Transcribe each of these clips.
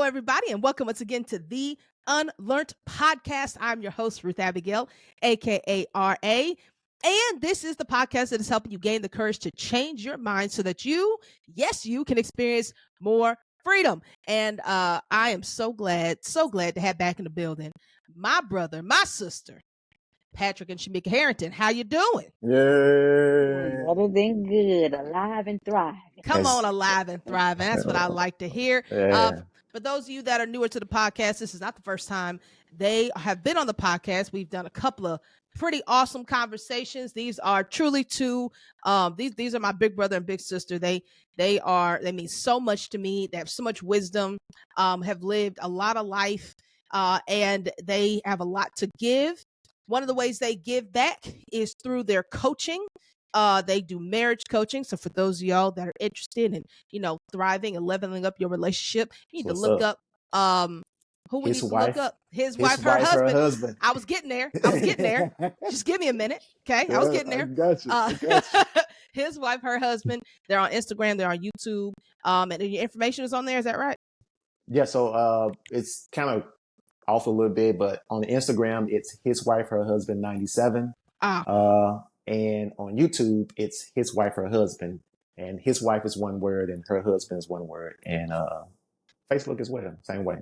everybody, and welcome once again to the UnLearnT podcast. I'm your host, Ruth Abigail, aka RA. And this is the podcast that is helping you gain the courage to change your mind so that you can experience more freedom. And I am so glad to have back in the building my brother, my sister, Patrick and Shemika Harrington. How you doing? Yeah. Better than good, alive and thriving. Come on, alive and thriving. That's what I like to hear. Yeah. For those of you that are newer to the podcast, this is not the first time they have been on the podcast. We've done a couple of pretty awesome conversations. These are truly two. These are my big brother and big sister. They mean so much to me. They have so much wisdom. Have lived a lot of life, and they have a lot to give. One of the ways they give back is through their coaching. They do marriage coaching. So for those of y'all that are interested in, thriving and leveling up your relationship, you need to look up who we need to look up. His wife, her husband. I was getting there. Just give me a minute. Okay. I was getting there. I got you. His wife, her husband. They're on Instagram, they're on YouTube. And your information is on there, is that right? Yeah, so it's kind of off a little bit, but on Instagram it's his wife, her husband 97. And on YouTube, it's his wife, her husband, and his wife is one word and her husband is one word. And Facebook as well, same way.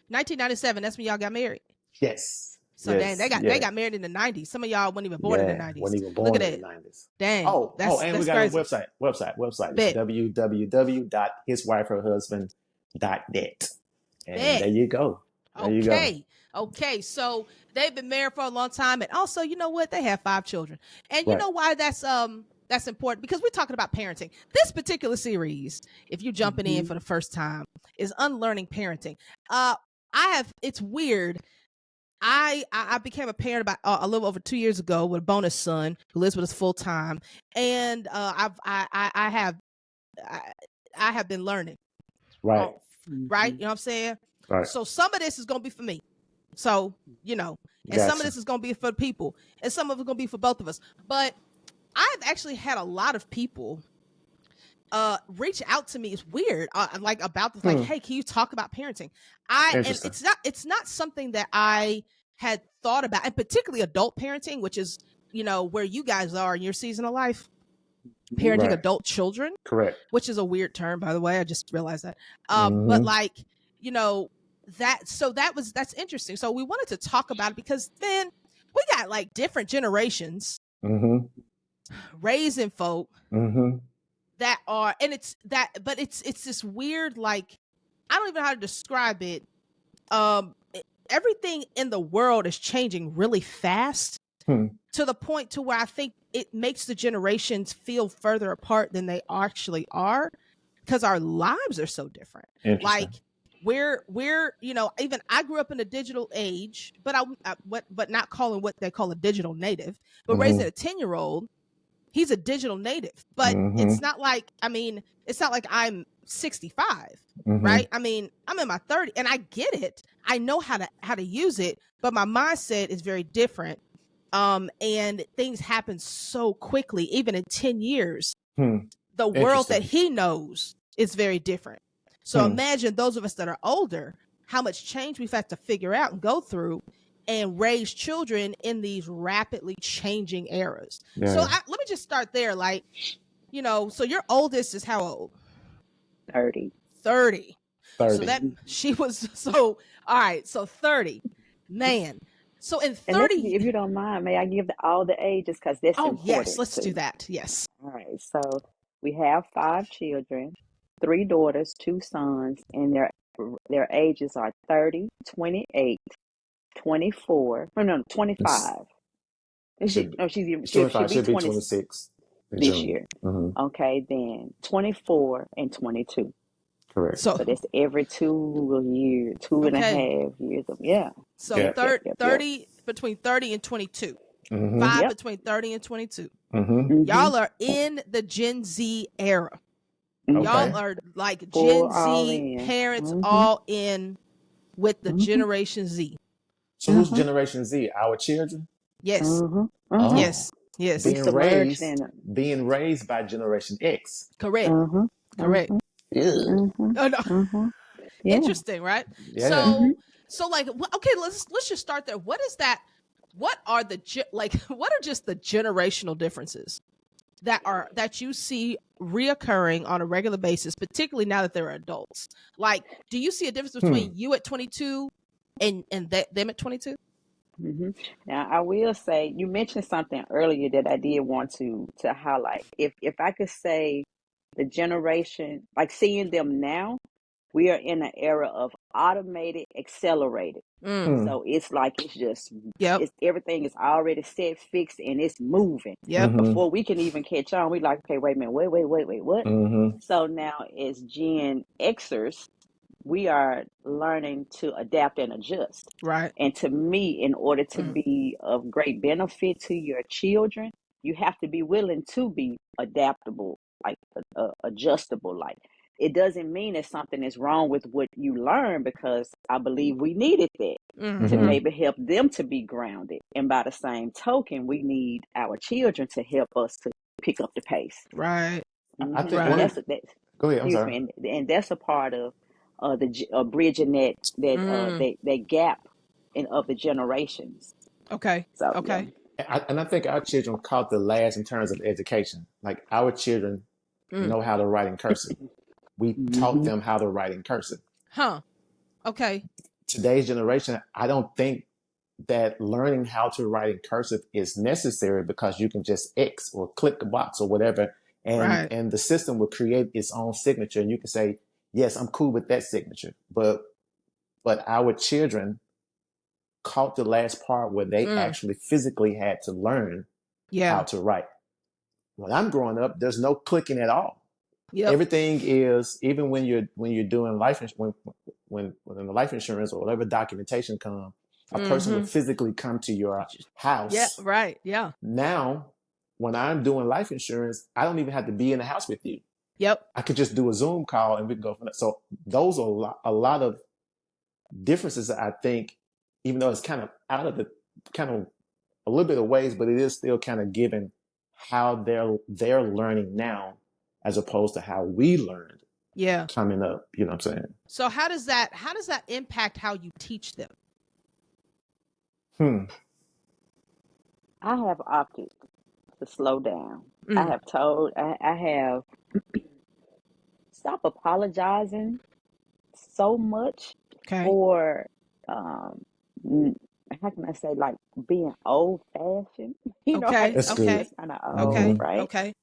1997. That's when y'all got married. Yes. So yes. Dang, they got married in the 90s. Some of y'all weren't even born in the 90s. Weren't even born Look at in that. the 90s. Dang. And we got crazy. a website. It's www.hiswifeherhusband.net. And there you go. Okay, so they've been married for a long time, and also, you know what? They have 5 children, and you know why that's important, because we're talking about parenting. This particular series, if you're jumping in for the first time, is Unlearning Parenting. It's weird. I became a parent about a little over 2 years ago with a bonus son who lives with us full time, and I have been learning. Right. Right. You know what I'm saying? Right. So some of this is going to be for me. So, and some of this is going to be for people, and some of it's going to be for both of us. But I've actually had a lot of people reach out to me. It's weird, about this, like, hey, can you talk about parenting? And it's not something that I had thought about, and particularly adult parenting, which is, where you guys are in your season of life. Parenting adult children. Correct. Which is a weird term, by the way. I just realized that. But that's interesting. So we wanted to talk about it because then we got like different generations raising folk that are, and it's this weird, like, I don't even know how to describe it. Everything in the world is changing really fast to the point to where I think it makes the generations feel further apart than they actually are, because our lives are so different. Like we're even I grew up in a digital age, but but not calling what they call a digital native, but raising a 10-year-old, he's a digital native. But it's not like I'm 65, right? I mean, I'm in my 30s and I get it. I know how to use it, but my mindset is very different. And things happen so quickly, even in 10 years, the world that he knows is very different. So imagine those of us that are older, how much change we've had to figure out and go through and raise children in these rapidly changing eras. Yeah. So let me just start there. Like, so your oldest is how old? 30. So that she was, all right. So 30, man. So in 30, if you don't mind, may I give all the ages, because that's important. Yes, let's do that. Yes. All right. So we have 5 children, 3 daughters, 2 sons, and their ages are 30, 28, 24. No, 25. She'll be 26 this year. Okay, then 24 and 22. Correct. So that's every 2 years, 2.5 years. So 30 between 30 and 22. 5 between 30 and 22. Y'all are in the Gen Z era. Y'all are like Gen Z parents, all in with the Generation Z. So who's Generation Z? Our children? Yes. Yes. Being raised by Generation X. Correct. Correct. Yeah. No. Yeah. Interesting, right? Yeah. So like, okay, let's just start there. What is that? What are the what are just the generational differences that you see reoccurring on a regular basis, particularly now that they're adults? Like, do you see a difference between you at 22 and them at 22? Now, I will say you mentioned something earlier that I did want to highlight. If I could say the generation, like seeing them now, we are in an era of automated, accelerated. So it's like it's everything is already set, fixed, and it's moving. Before we can even catch on, we like, okay, wait a minute, wait, what? So now as Gen Xers, we are learning to adapt and adjust. Right. And to me, in order to be of great benefit to your children, you have to be willing to be adaptable, like adjustable. Like, it doesn't mean that something is wrong with what you learn, because I believe we needed that to maybe help them to be grounded. And by the same token, we need our children to help us to pick up the pace. Right. I think And one. Go ahead. I'm excuse sorry. me, and that's a part of bridging that gap of the generations. Okay. So Okay. And I think our children caught the last in terms of education. Like, our children know how to write in cursive. We taught them how to write in cursive. Huh. Okay. Today's generation, I don't think that learning how to write in cursive is necessary, because you can just X or click the box or whatever, and the system will create its own signature, and you can say, yes, I'm cool with that signature. But our children caught the last part where they actually physically had to learn how to write. When I'm growing up, there's no clicking at all. Everything is, even when you're doing life when the life insurance or whatever documentation comes, a person would physically come to your house. Yeah, right. Yeah. Now, when I'm doing life insurance, I don't even have to be in the house with you. Yep. I could just do a Zoom call and we can go from that. So those are a lot of differences, I think, even though it's kind of out of the kind of a little bit of ways, but it is still kind of given how they're learning now, as opposed to how we learned coming up. You know what I'm saying? So how does that impact how you teach them? I have opted to slow down. I have told, I have stop apologizing so much for, how can I say, like being old fashioned. You know how That's some of good. us kind of old, right?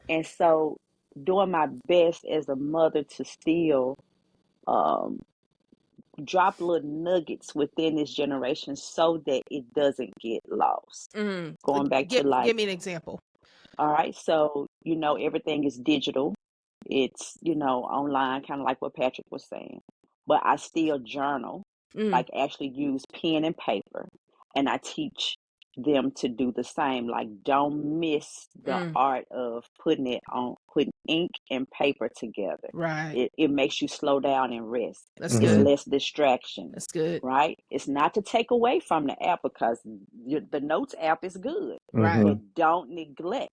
And so doing my best as a mother to still drop little nuggets within this generation so that it doesn't get lost. Going back to, like, give me an example. All right, so everything is digital. It's online, kind of like what Patrick was saying. But I still journal, like actually use pen and paper, and I teach them to do the same. Like, don't miss the art of putting ink and paper together. Right. It makes you slow down and rest. That's It's good. less distraction. That's good. Right? It's not to take away from the app, because the notes app is good. Right. But don't neglect.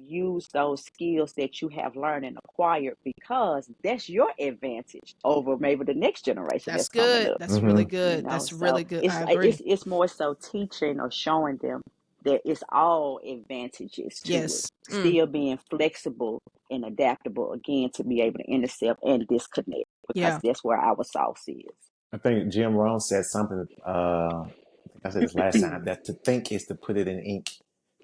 Use those skills that you have learned and acquired, because that's your advantage over maybe the next generation that's coming up. That's really good. That's really good. I agree. It's more so teaching or showing them that it's all advantages to it. Still being flexible and adaptable, again, to be able to intercept and disconnect, because that's where our sauce is. I think Jim Rohn said something, I think I said this last time, that to think is to put it in ink.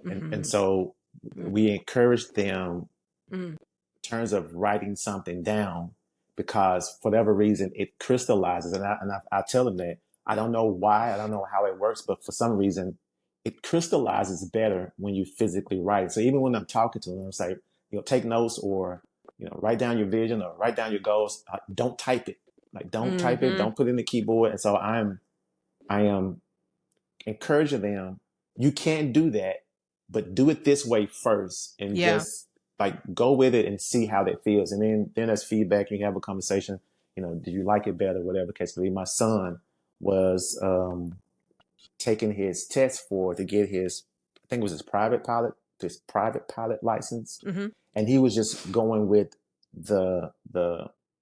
And so we encourage them in terms of writing something down, because for whatever reason it crystallizes. And I tell them that I don't know why, I don't know how it works, but for some reason it crystallizes better when you physically write. So even when I'm talking to them, I'm saying, take notes, or write down your vision or write down your goals. Don't type it. Like, don't type it. Don't put it in the keyboard. And so I am encouraging them. You can't do that, but do it this way first, and just like go with it and see how that feels. And then as feedback, you have a conversation. Do you like it better? Whatever the case may be. My son was taking his test to get his, I think it was his private pilot license, and he was just going with the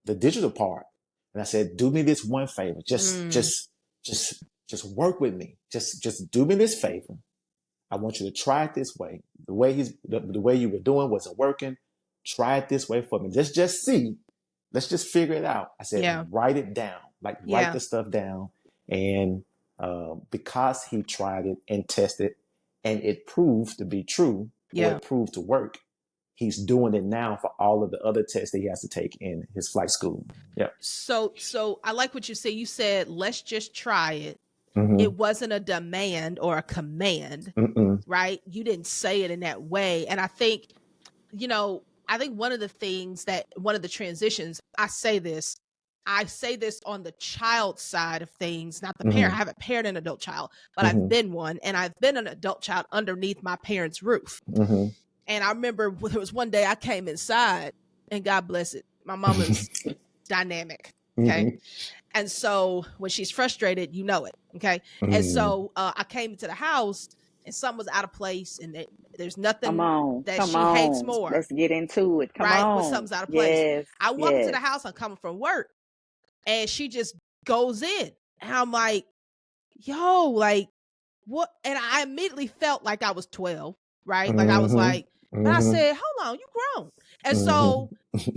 the digital part. And I said, do me this one favor. Just work with me. Just do me this favor. I want you to try it this way. The way you were doing wasn't working. Try it this way for me. Just see. Let's just figure it out. I said, write it down. Like, write the stuff down. And because he tried it and tested and it proved to be true, or it proved to work, he's doing it now for all of the other tests that he has to take in his flight school. Yeah. So I like what you say. You said, let's just try it. Mm-hmm. It wasn't a demand or a command, right? You didn't say it in that way. And I think, one of the transitions, I say this on the child side of things, not the parent. I haven't parented an adult child, but I've been one, and I've been an adult child underneath my parents' roof. And I remember there was one day I came inside, and God bless it, my mama's dynamic. Okay. And so when she's frustrated, you know it. Okay. And so I came into the house and something was out of place, and there's nothing that she hates more. Let's get into it. Come on. When something's out of place. Yes. I walk into the house, I'm coming from work, and she just goes in. And I'm like, yo, like, what? And I immediately felt like I was 12, right? Like I was like, but I said, hold on, you grown. And so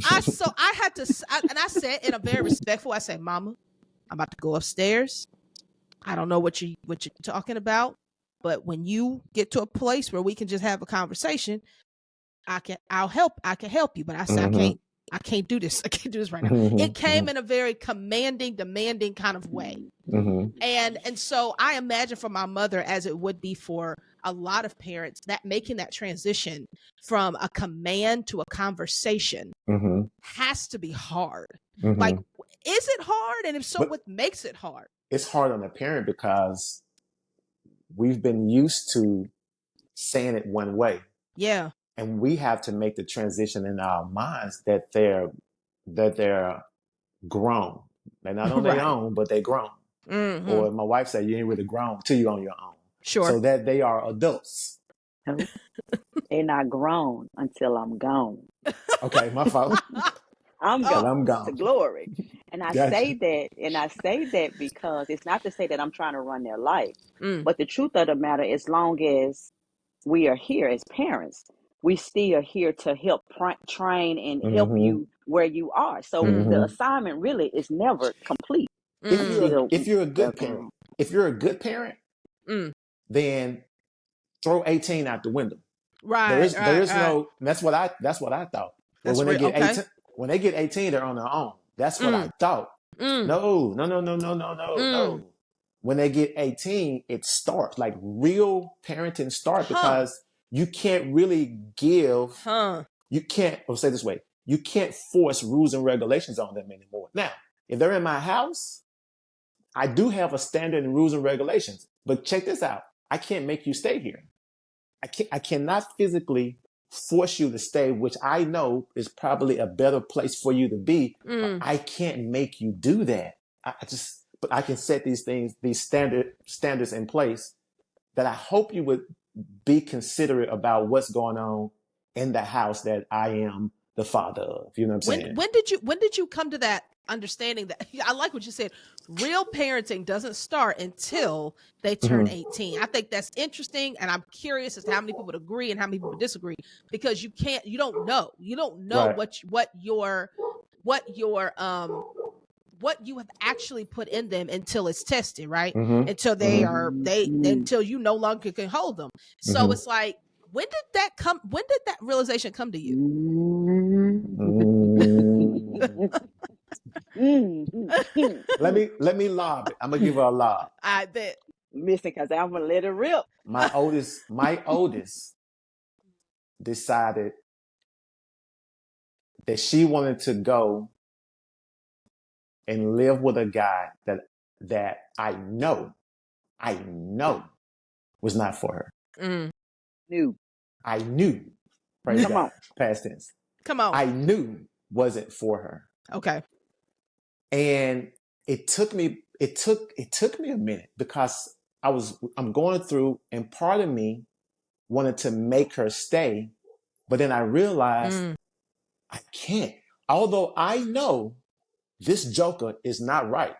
I had to, and I said in a very respectful, I said, Mama, I'm about to go upstairs. I don't know what you're talking about, but when you get to a place where we can just have a conversation, I can help you. But I said, I can't do this. I can't do this right now. It came in a very commanding, demanding kind of way. And so I imagine for my mother, as it would be for a lot of parents, that making that transition from a command to a conversation has to be hard. Like, is it hard? And if so, what makes it hard? It's hard on the parent because we've been used to saying it one way. Yeah. And we have to make the transition in our minds that they're grown. They're not on their own, but they're grown. Or my wife said, you ain't really grown till you're on your own. Sure. So that they are adults. They're not grown until I'm gone. Okay, my fault. I'm gone. To glory. And I Gotcha. say that because it's not to say that I'm trying to run their life. But the truth of the matter, as long as we are here as parents, we still are here to help train and help you where you are. So the assignment really is never complete. If you're a good parent, then throw 18 out the window. Right. There is no. That's what I thought. But when they get 18, they're on their own. That's what I thought. No. When they get 18, it starts, like real parenting starts, because you can't really give. You can't. I'll say it this way: you can't force rules and regulations on them anymore. Now, if they're in my house, I do have a standard and rules and regulations. But check this out: I can't make you stay here. I cannot physically force you to stay, which I know is probably a better place for you to be. But I can't make you do that. But I can set these standards in place that I hope you would be considerate about what's going on in the house that I am the father of. You know what I'm saying? When did you come to that understanding that I like what you said? Real parenting doesn't start until they turn 18. I think that's interesting, and I'm curious as to how many people would agree and how many people would disagree, because you don't know right. what you have actually put in them until it's tested, right? Until until you no longer can hold them. So it's like, when did that realization come to you? Let me lob it. I'm gonna give her a lob. I bet. Listen, because I'm gonna let it rip. My oldest decided that she wanted to go and live with a guy that I know was not for her. I knew. Praise God. On. Past tense. Come on. I knew wasn't for her. Okay. And it took me a minute, because I'm going through, and part of me wanted to make her stay, but then I realized I can't. Although I know this joker is not right.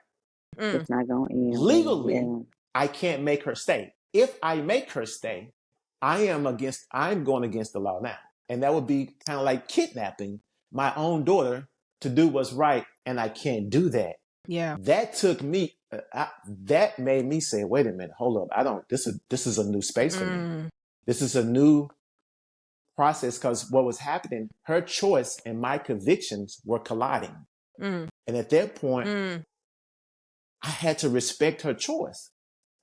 It's not going to end Legally, well. I can't make her stay. If I make her stay, I'm going against the law now. And that would be kind of like kidnapping my own daughter to do what's right. And I can't do that. Yeah. That took me, that made me say, wait a minute, hold up. This is a new space for me. This is a new process, because what was happening, her choice and my convictions were colliding. And at that point, I had to respect her choice,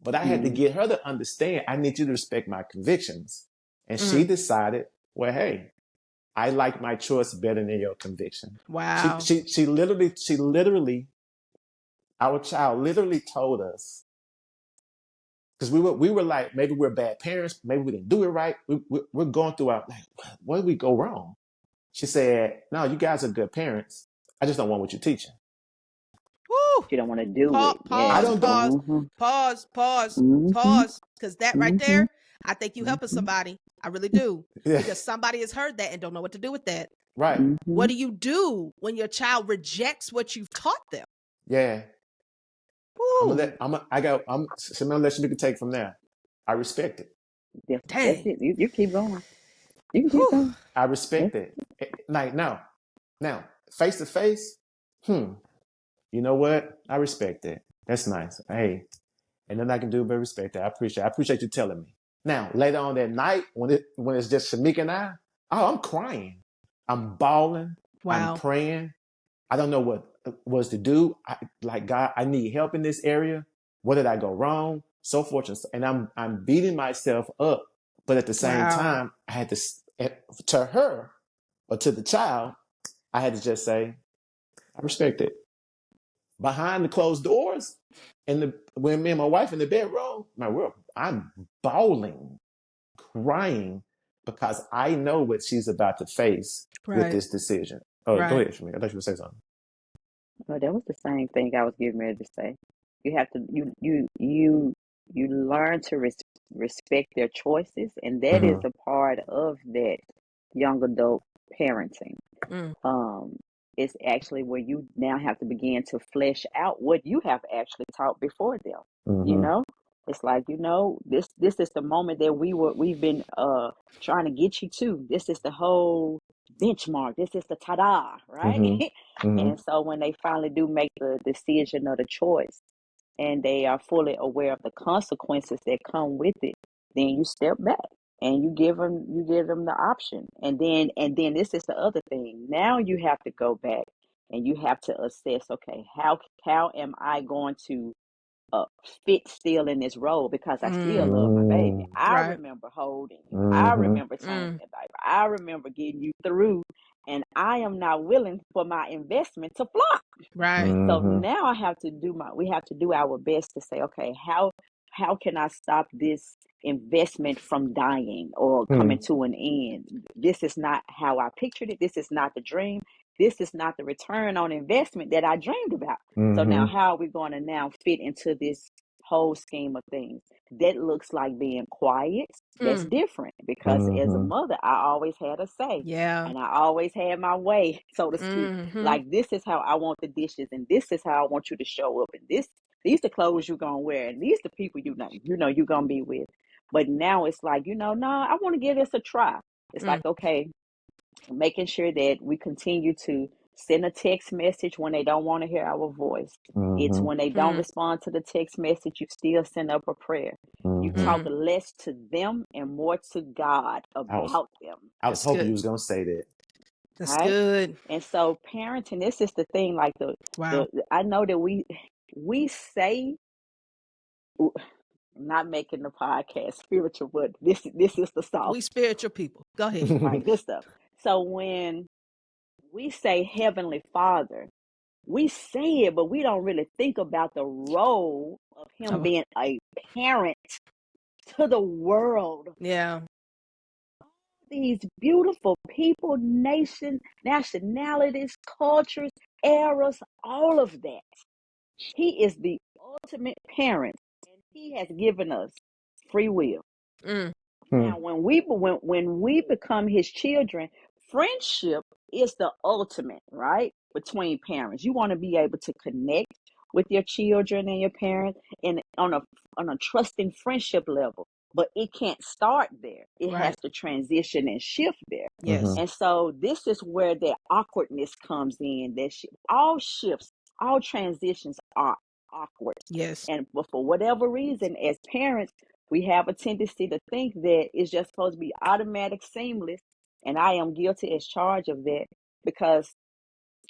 but I had to get her to understand, I need you to respect my convictions. And she decided, well, hey, I like my choice better than your conviction. Wow. She literally, our child literally told us, because we were like, maybe we're bad parents, maybe we didn't do it right. We're going through our, like, where did we go wrong? She said, no, you guys are good parents. I just don't want what you're teaching. Woo. You don't want to do it. Pause. Because that right there, I think you helping somebody. I really do. Because somebody has heard that and don't know what to do with that. Right. What do you do when your child rejects what you've taught them? Yeah. I'm gonna let Shemika take from there. I respect it. That's it. You keep going. You can keep going. I respect it. Like now, face to face. You know what? I respect it. That's nice. Hey, and then I can do but respect that. I appreciate you telling me. Now, later on that night, when it's just Shemika and I'm crying. I'm bawling. Wow. I'm praying. I don't know what was to do. God, I need help in this area. What did I go wrong? So forth. And I'm beating myself up. But at the same time, I had to her or to the child, I had to just say, I respect it. Behind the closed doors, when me and my wife in the bedroom, I'm bawling, crying, because I know what she's about to face with this decision. Oh, go ahead, Shemika. I thought you would say something. Well, that was the same thing I was getting ready to say. You have to you learn to respect their choices, and that is a part of that young adult parenting. It's actually where you now have to begin to flesh out what you have actually taught before them. You know, it's like, this is the moment that we've been trying to get you to. This is the whole benchmark. This is the ta-da, right? And so when they finally do make the decision or the choice, and they are fully aware of the consequences that come with it, then you step back and you give them the option. And then this is the other thing. Now you have to go back and you have to assess, okay, how am I going to fit still in this role, because I still love my baby. I remember holding you. I remember changing the diaper. I remember getting you through, and I am not willing for my investment to flop. Right. So now we have to do our best to say, okay, how can I stop this investment from dying or coming to an end? This is not how I pictured it. This is not the dream. This is not the return on investment that I dreamed about. So now how are we going to now fit into this whole scheme of things? That looks like being quiet. That's different, because as a mother, I always had a say. Yeah. And I always had my way, so to speak. Like, this is how I want the dishes, and this is how I want you to show up, and these the clothes you're going to wear, and these the people you're going to be with. But now it's like, no, I want to give this a try. It's like, okay, making sure that we continue to send a text message when they don't want to hear our voice. It's when they don't respond to the text message, you still send up a prayer. You talk less to them and more to God about them. I was hoping you was going to say that. That's good. And so parenting, this is the thing, like I know that we say, I'm not making the podcast spiritual, but this is the sauce. We spiritual people. Go ahead. Right, good stuff. So when we say Heavenly Father, we say it, but we don't really think about the role of him being a parent to the world. Yeah. These beautiful people, nationalities, cultures, eras, all of that. He is the ultimate parent, and he has given us free will. Now, when we become his children, friendship is the ultimate, right? between parents. You want to be able to connect with your children and your parents and on a trusting friendship level. But it can't start there. It has to transition and shift there. Yes. And so this is where the awkwardness comes in. That all shifts, all transitions are awkward. Yes. And for whatever reason, as parents, we have a tendency to think that it's just supposed to be automatic, seamless. And I am guilty as charged of that, because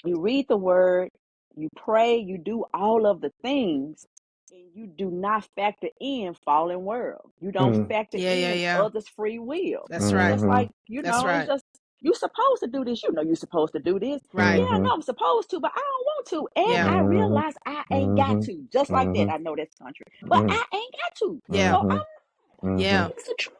you read the word, you pray, you do all of the things, and you do not factor in fallen world. You don't factor in others' free will. That's right. It's like, That's right. it's just, you're supposed to do this. You're supposed to do this. Right. Yeah, I know I'm supposed to, but I don't want to. And I realize I ain't got to. Just like that. I know that's country, but I ain't got to. Yeah. So I'm Yeah. it's a truth.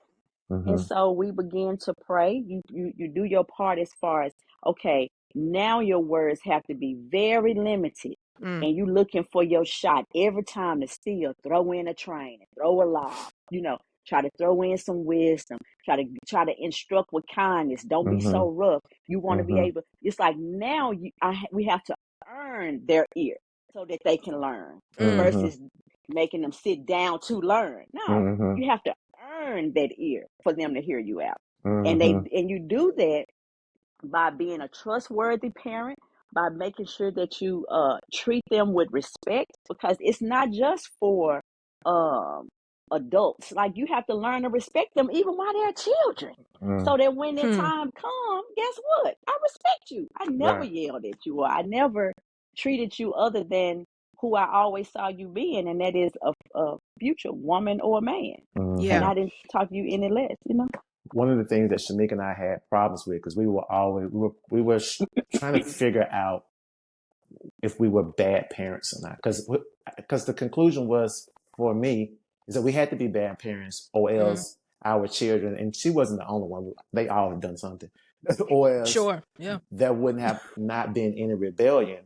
And so we begin to pray. You do your part as far as, okay, now your words have to be very limited. And you looking for your shot every time to still throw in a train, throw a lob, try to throw in some wisdom, try to instruct with kindness. Don't be so rough. You want to be able, it's like now we have to earn their ear so that they can learn versus making them sit down to learn. No, you have to earn that ear for them to hear you out. And you do that by being a trustworthy parent, by making sure that you treat them with respect, because it's not just for adults. Like, you have to learn to respect them even while they're children, so that when their time comes, guess what? I respect you. I never yelled at you, or I never treated you other than who I always saw you being, and that is a future woman or a man. And I didn't talk to you any less, One of the things that Shemika and I had problems with, because we were trying to figure out if we were bad parents or not. Because the conclusion was, for me, is that we had to be bad parents, or else our children, and she wasn't the only one, they all have done something, or else there wouldn't have not been any rebellion.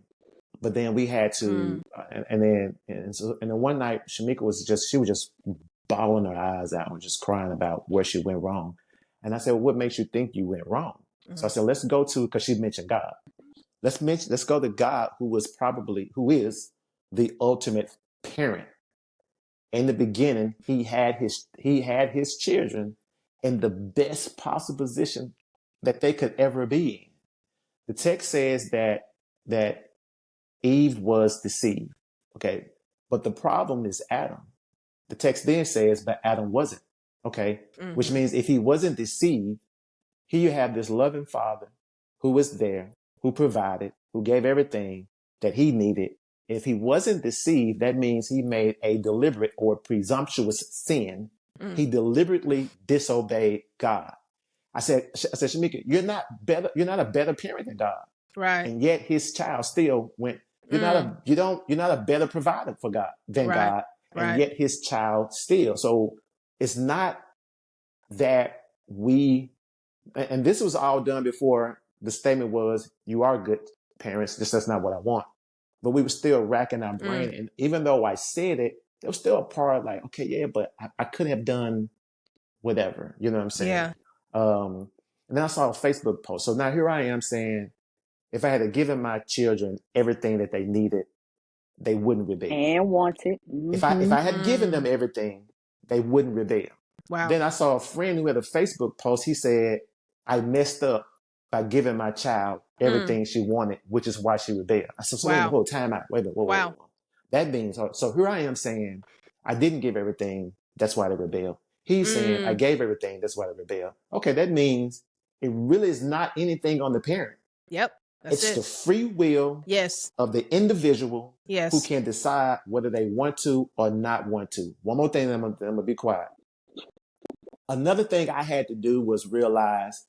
But then we had to, and then one night, Shemika was just bawling her eyes out and just crying about where she went wrong. And I said, well, what makes you think you went wrong? So I said, let's go to, because she mentioned God. Let's go to God, who is the ultimate parent. In the beginning, he had his children in the best possible position that they could ever be in. The text says that Eve was deceived. Okay. But the problem is Adam. The text then says, but Adam wasn't. Okay. Which means if he wasn't deceived, here you have this loving father who was there, who provided, who gave everything that he needed. If he wasn't deceived, that means he made a deliberate or presumptuous sin. He deliberately disobeyed God. I said, Shemika, you're not a better parent than God. Right. And yet his child still went, you're not a better provider for God than God. And yet his child still. So it's not that and this was all done before the statement was, you are good parents, that's not what I want. But we were still racking our brain. And even though I said it, there was still a part like, okay, yeah, but I could have done whatever. You know what I'm saying? Yeah. And then I saw a Facebook post. So now here I am saying, if I had given my children everything that they needed, they wouldn't rebel. And wanted. If I had given them everything, they wouldn't rebel. Wow. Then I saw a friend who had a Facebook post. He said, I messed up by giving my child everything she wanted, which is why she rebelled. I said, so wait a minute, time out. Wait a minute. Whoa. That means, so here I am saying, I didn't give everything. That's why they rebelled. He's saying, I gave everything. That's why they rebelled. Okay, that means it really is not anything on the parent. Yep. It's the free will of the individual who can decide whether they want to or not want to. One more thing, I'm going to be quiet. Another thing I had to do was realize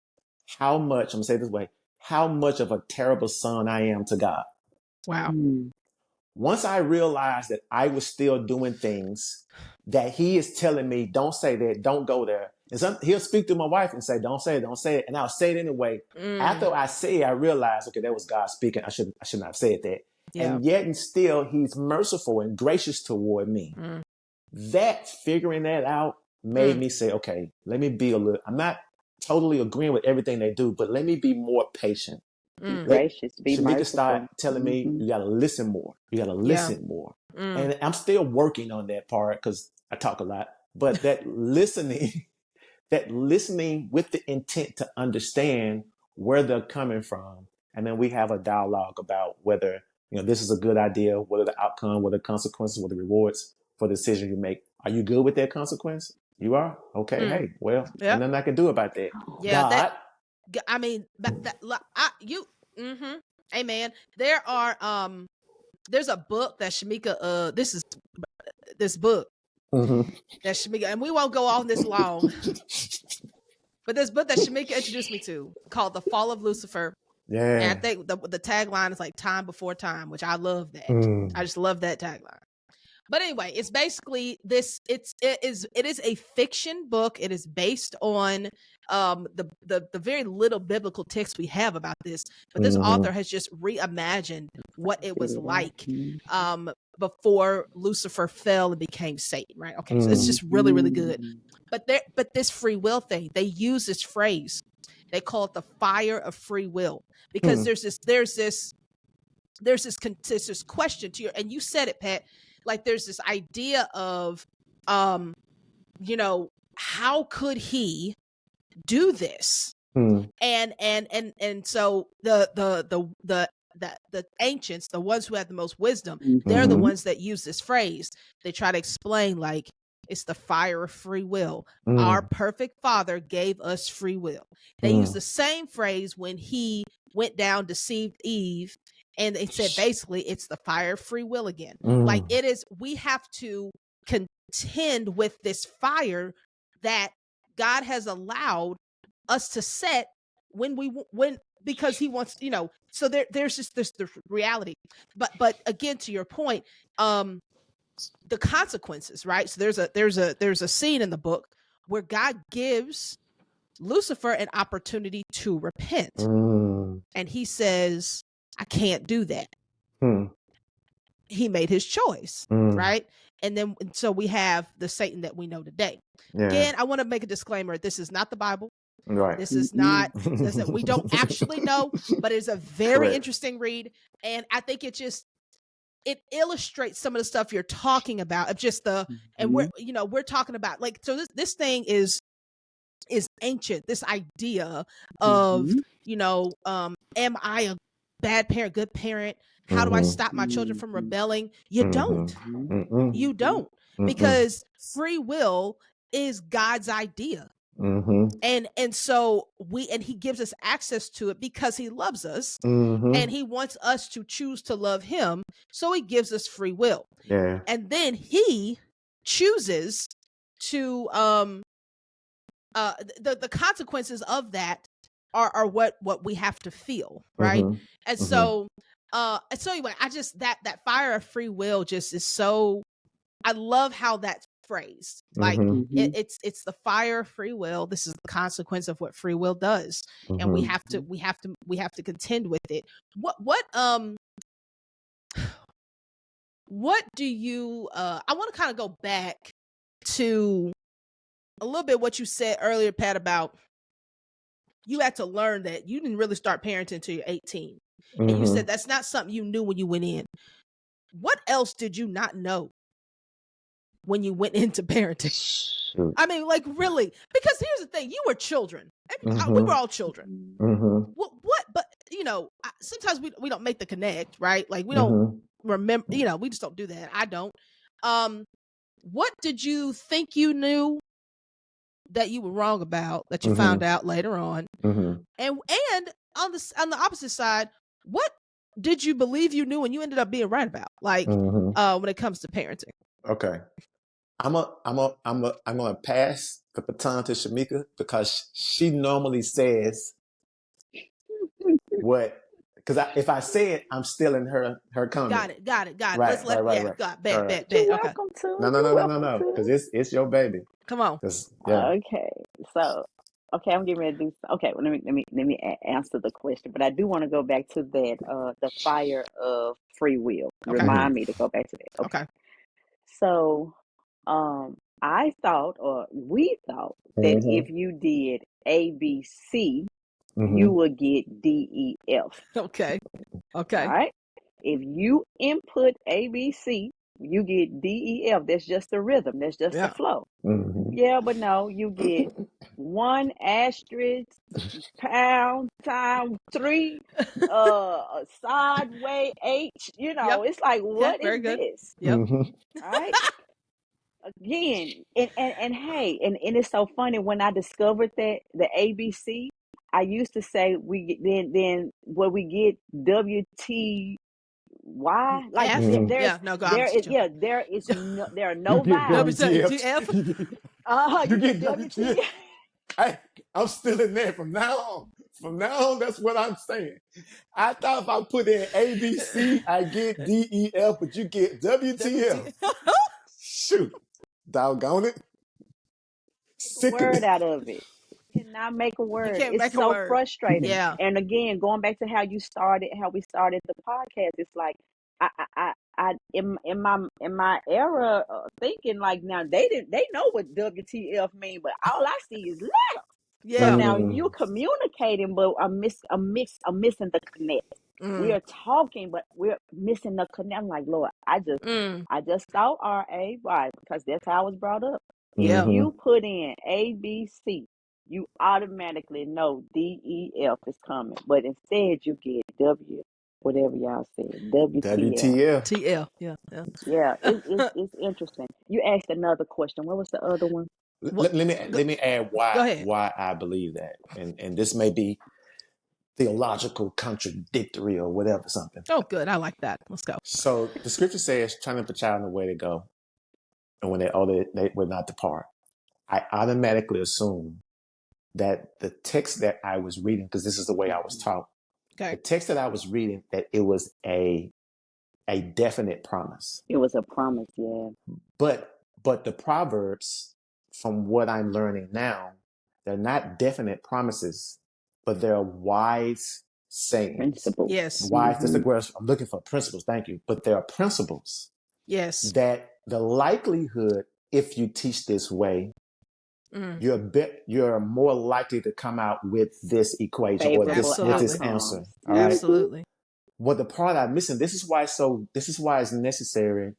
how much, I'm going to say it this way, how much of a terrible son I am to God. Wow. Once I realized that I was still doing things that he is telling me, don't say that, don't go there. And he'll speak to my wife and say, don't say it. And I'll say it anyway. After I say it, I realize, okay, that was God speaking. I should not have said that. Yeah. And yet and still, he's merciful and gracious toward me. That figuring that out made me say, okay, let me be I'm not totally agreeing with everything they do, but let me be more patient. Be gracious, be Shemika merciful. started telling me, you got to listen more. You got to listen more. And I'm still working on that part because I talk a lot. But that listening with the intent to understand where they're coming from. And then we have a dialogue about whether, this is a good idea, what are the outcome, what are the consequences, what are the rewards for the decision you make. Are you good with that consequence? You are? Okay, hey, well, and nothing I can do about that. Yeah, amen. There's a book that Shemika, this book that Shemika, and we won't go on this long, but this book that Shemika introduced me to called The Fall of Lucifer. Yeah. And I think the tagline is like time before time, which I love that. I just love that tagline. But anyway, it's basically this. It is a fiction book. It is based on the very little biblical text we have about this. But this author has just reimagined what it was like before Lucifer fell and became Satan. Right? Okay, so it's just really, really good. But this free will thing, they use this phrase. They call it the fire of free will because there's this question to your, and you said it, Pat. Like there's this idea of, how could he do this? And so the ancients, the ones who had the most wisdom, they're the ones that use this phrase. They try to explain like it's the fire of free will. Our perfect Father gave us free will. They use the same phrase when he went down, deceived Eve. And they said, basically, it's the fire of free will again. Like it is, we have to contend with this fire that God has allowed us to set because he wants, so there's just this reality. But again, to your point, the consequences, right? So there's a scene in the book where God gives Lucifer an opportunity to repent. And he says, I can't do that. He made his choice, right? And so we have the Satan that we know today. Yeah. Again, I want to make a disclaimer. This is not the Bible. Right. This is not, we don't actually know, but it's a very interesting read. And I think it illustrates some of the stuff you're talking about of just and we're talking about like, so this thing is ancient. This idea of, am I a bad parent, good parent? How do I stop my children from rebelling? You don't. You don't. Because free will is God's idea. And so he gives us access to it because he loves us and he wants us to choose to love him. So he gives us free will. Yeah. And then he chooses to the consequences of that are what we have to feel, right? And so anyway, I just that fire of free will just is so, I love how that's phrased. Like it's the fire of free will. This is the consequence of what free will does, and we have to contend with it. What do you? I want to kind of go back to a little bit what you said earlier, Pat, about you had to learn that you didn't really start parenting until you're 18. And you said that's not something you knew when you went in. What else did you not know when you went into parenting? I mean, like really, because here's the thing, you were children. We were all children. What, but sometimes we don't make the connect, right? Like we don't remember, we just don't do that. I don't. What did you think you knew that you were wrong about, that you found out later on? And on the opposite side, what did you believe you knew and you ended up being right about, like when it comes to parenting? Okay, I'm gonna pass the baton to Shemika because she normally says what, because if I say it, I'm stealing her comment. Got it. Right, Let's let right. Bet. You're welcome to. No, because it's your baby. Come on. Yeah. Okay, so I'm getting ready to do. Okay, well, let me answer the question, but I do want to go back to that the fire of free will. Okay. Remind me to go back to that. Okay. So, I thought, or we thought, that if you did A, B, C, you will get DEF. Okay. All right. If you input ABC, you get DEF. That's just the rhythm. That's just the flow. Yeah, but no, you get 1 asterisk pound time 3 sideway H. It's like, what is this? All right. Again, and hey, and it's so funny when I discovered that the ABC, I used to say we then what we get WTY, like there are no vowels. WTF. You get WTF. I'm still in there from now on. From now on, that's what I'm saying. I thought if I put in ABC, I get DEF, but you get WTF. Shoot. Doggone it. Make a word out of it. You cannot make a word. It's so frustrating. Yeah. And again, going back to how we started the podcast, it's like I in my era thinking like, now they know what WTF mean, but all I see is letters. Yeah. So now you're communicating, but I'm missing the connect. We are talking, but we're missing the connect. I'm like, Lord, I just thought RA. Why? Because that's how I was brought up. Yeah. If you put in ABC, you automatically know DEF is coming. But instead you get whatever y'all said, WTF. TL. Yeah. Yeah, it's interesting. You asked another question. What was the other one? Let me add why I believe that, and this may be theological, contradictory, or whatever, something. Oh, good. I like that. Let's go. So the scripture says, "Train up a child in the way to go, and when they will not depart." I automatically assume that the text that I was reading, because this is the way I was taught, the text that I was reading, that it was a definite promise. It was a promise, yeah. But the Proverbs, from what I'm learning now, they're not definite promises, but they're wise sayings. Principles. Yes. Wise, that's the word I'm looking for, principles, thank you. But there are principles. Yes. That the likelihood, if you teach this way, you're more likely to come out with this equation or this answer. All right? Absolutely. What the part I'm missing, this is why it's necessary,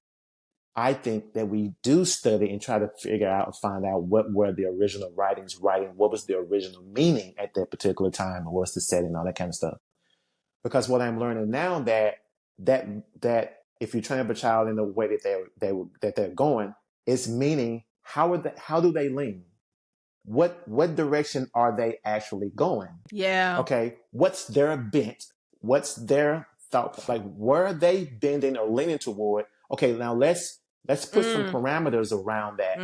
I think, that we do study and try to figure out and find out what were the original writings writing, what was the original meaning at that particular time, or what's the setting, all that kind of stuff. Because what I'm learning now, that if you train up a child in the way that they're going, it's meaning how do they lean? What direction are they actually going? Yeah. Okay. What's their bent? What's their thought? Like, where are they bending or leaning toward? Okay, now let's put some parameters around that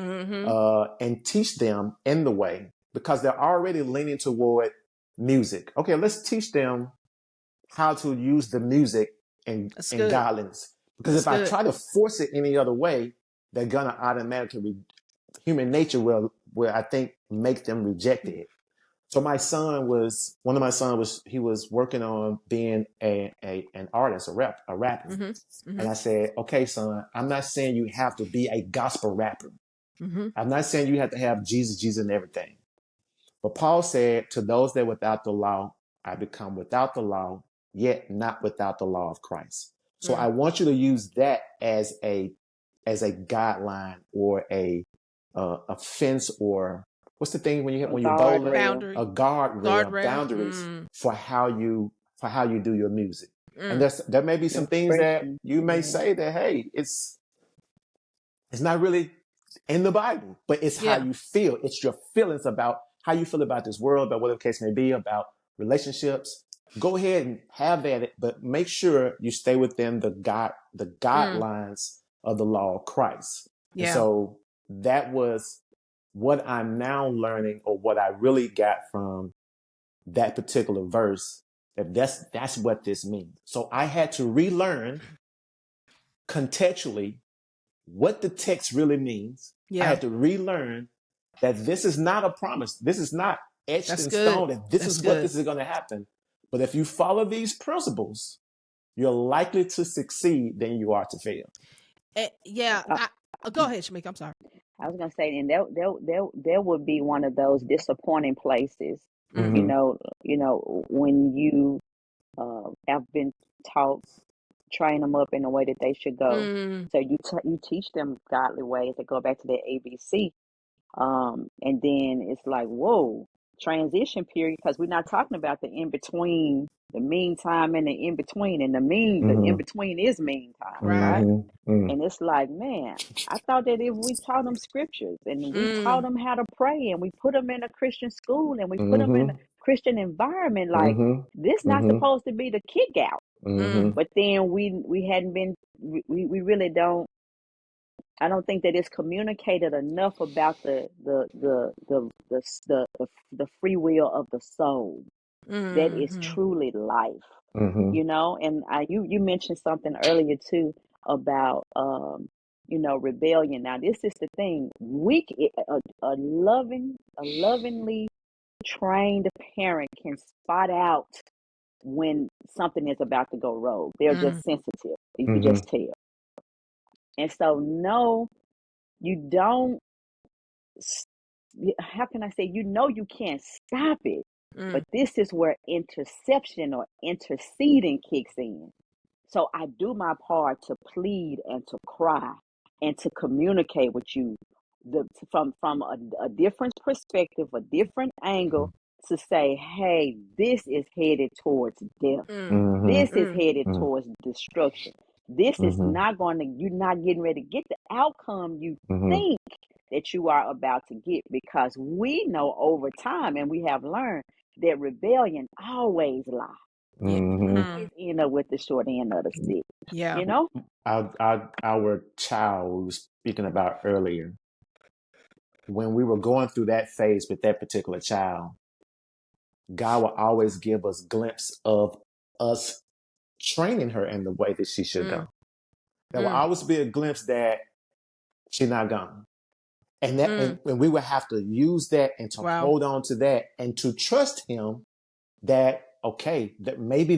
and teach them in the way, because they're already leaning toward music. Okay, let's teach them how to use the music in godliness. Because if I try to force it any other way, they're gonna automatically human nature will I think make them reject it. So one of my sons was working on being an artist, a rapper. And I said, okay, son, I'm not saying you have to be a gospel rapper. I'm not saying you have to have Jesus and everything. But Paul said, to those that without the law, I become without the law, yet not without the law of Christ. So I want you to use that as a guideline or a fence, or what's the thing when you're bowling? A guardrail, boundaries for how you do your music. And there may be some things that you may say that, hey, it's not really in the Bible, but it's how you feel. It's your feelings about how you feel about this world, about whatever the case may be, about relationships. Go ahead and have that, but make sure you stay within the guidelines of the law of Christ. Yeah. And so that was what I'm now learning, or what I really got from that particular verse, that's what this means. So I had to relearn contextually what the text really means. I had to relearn that this is not a promise. This is not etched in stone, that this is going to happen. But if you follow these principles, you're likely to succeed than you are to fail. Go ahead, Shemika. I'm sorry. I was going to say, and there would be one of those disappointing places You know, when you have been taught, train them up in the way that they should go. So you teach them godly ways that go back to their ABC. And then it's like, whoa, transition period, because we're not talking about the in between, the meantime, and the in between, and the in between is meantime, right? And it's like, man, I thought that if we taught them scriptures and we taught them how to pray and we put them in a Christian school and we put them in a Christian environment, like this not supposed to be the kick out. But then we hadn't been, we really don't. I don't think that it's communicated enough about the free will of the soul. That is truly life, you know. And you mentioned something earlier too about you know, rebellion. Now this is the thing: a lovingly trained parent can spot out when something is about to go rogue. They're just sensitive. You can just tell. And so, no, you don't. How can I say? You know, you can't stop it, but this is where interception or interceding kicks in. So I do my part to plead and to cry and to communicate with you from a different perspective, a different angle, to say, hey, this is headed towards death. This is headed towards destruction. This is not going to, you're not getting ready to get the outcome you think that you are about to get, because we know over time, and we have learned that rebellion always lies. Always end up with the short end of the stick. Yeah. You know? Our child we were speaking about earlier, when we were going through that phase with that particular child, God will always give us glimpse of us training her in the way that she should go. There will always be a glimpse that she's not gone. And that and we will have to use that and to hold on to that and to trust him that, okay, that maybe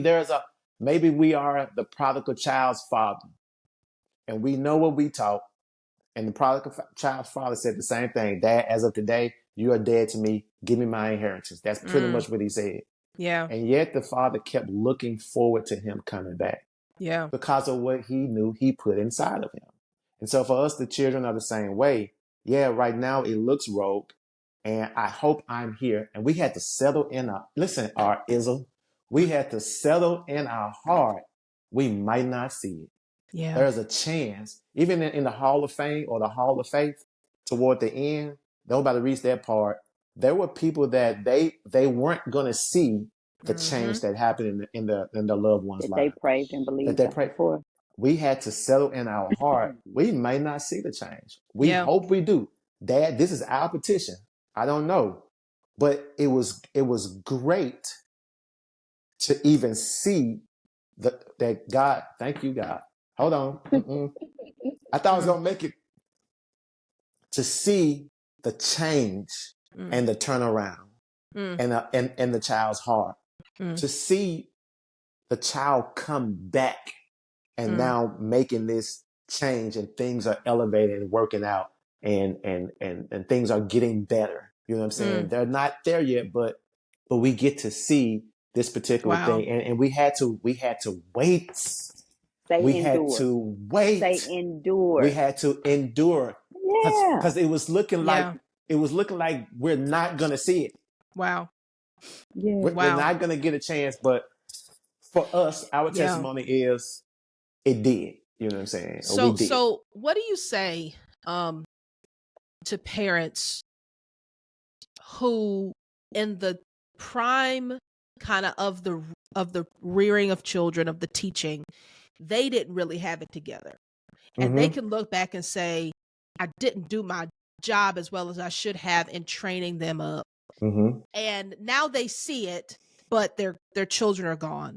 we are the prodigal child's father. And we know what we taught. And the prodigal child's father said the same thing. Dad, as of today, you are dead to me. Give me my inheritance. That's pretty much what he said. Yeah. And yet the father kept looking forward to him coming back. Yeah. Because of what he knew he put inside of him. And so for us, the children are the same way. Yeah, right now it looks rogue. And I hope I'm here. And we had to settle in our ism. We had to settle in our heart. We might not see it. Yeah. There's a chance, even in the Hall of Fame or the Hall of Faith, toward the end, nobody reached that part. There were people that they weren't going to see the change that happened in the loved one's life. They prayed and believed That they prayed for. We had to settle in our heart. We may not see the change. We hope we do. Dad, this is our petition. I don't know, but it was great to even see that God. Thank you, God. Hold on. I thought I was gonna make it, to see the change and the turnaround and the child's heart, to see the child come back and now making this change, and things are elevated and working out, and things are getting better. You know what I'm saying? They're not there yet, but we get to see this particular thing, and we had to wait. Had to wait. Say endure. We had to endure. Yeah. Because it was looking like we're not gonna see it. Wow. Yeah. We're not gonna get a chance, but for us, our testimony is it did. You know what I'm saying? So what do you say to parents who, in the prime kind of the rearing of children, of the teaching, they didn't really have it together, and they can look back and say, I didn't do my job as well as I should have in training them up, and now they see it, but their children are gone.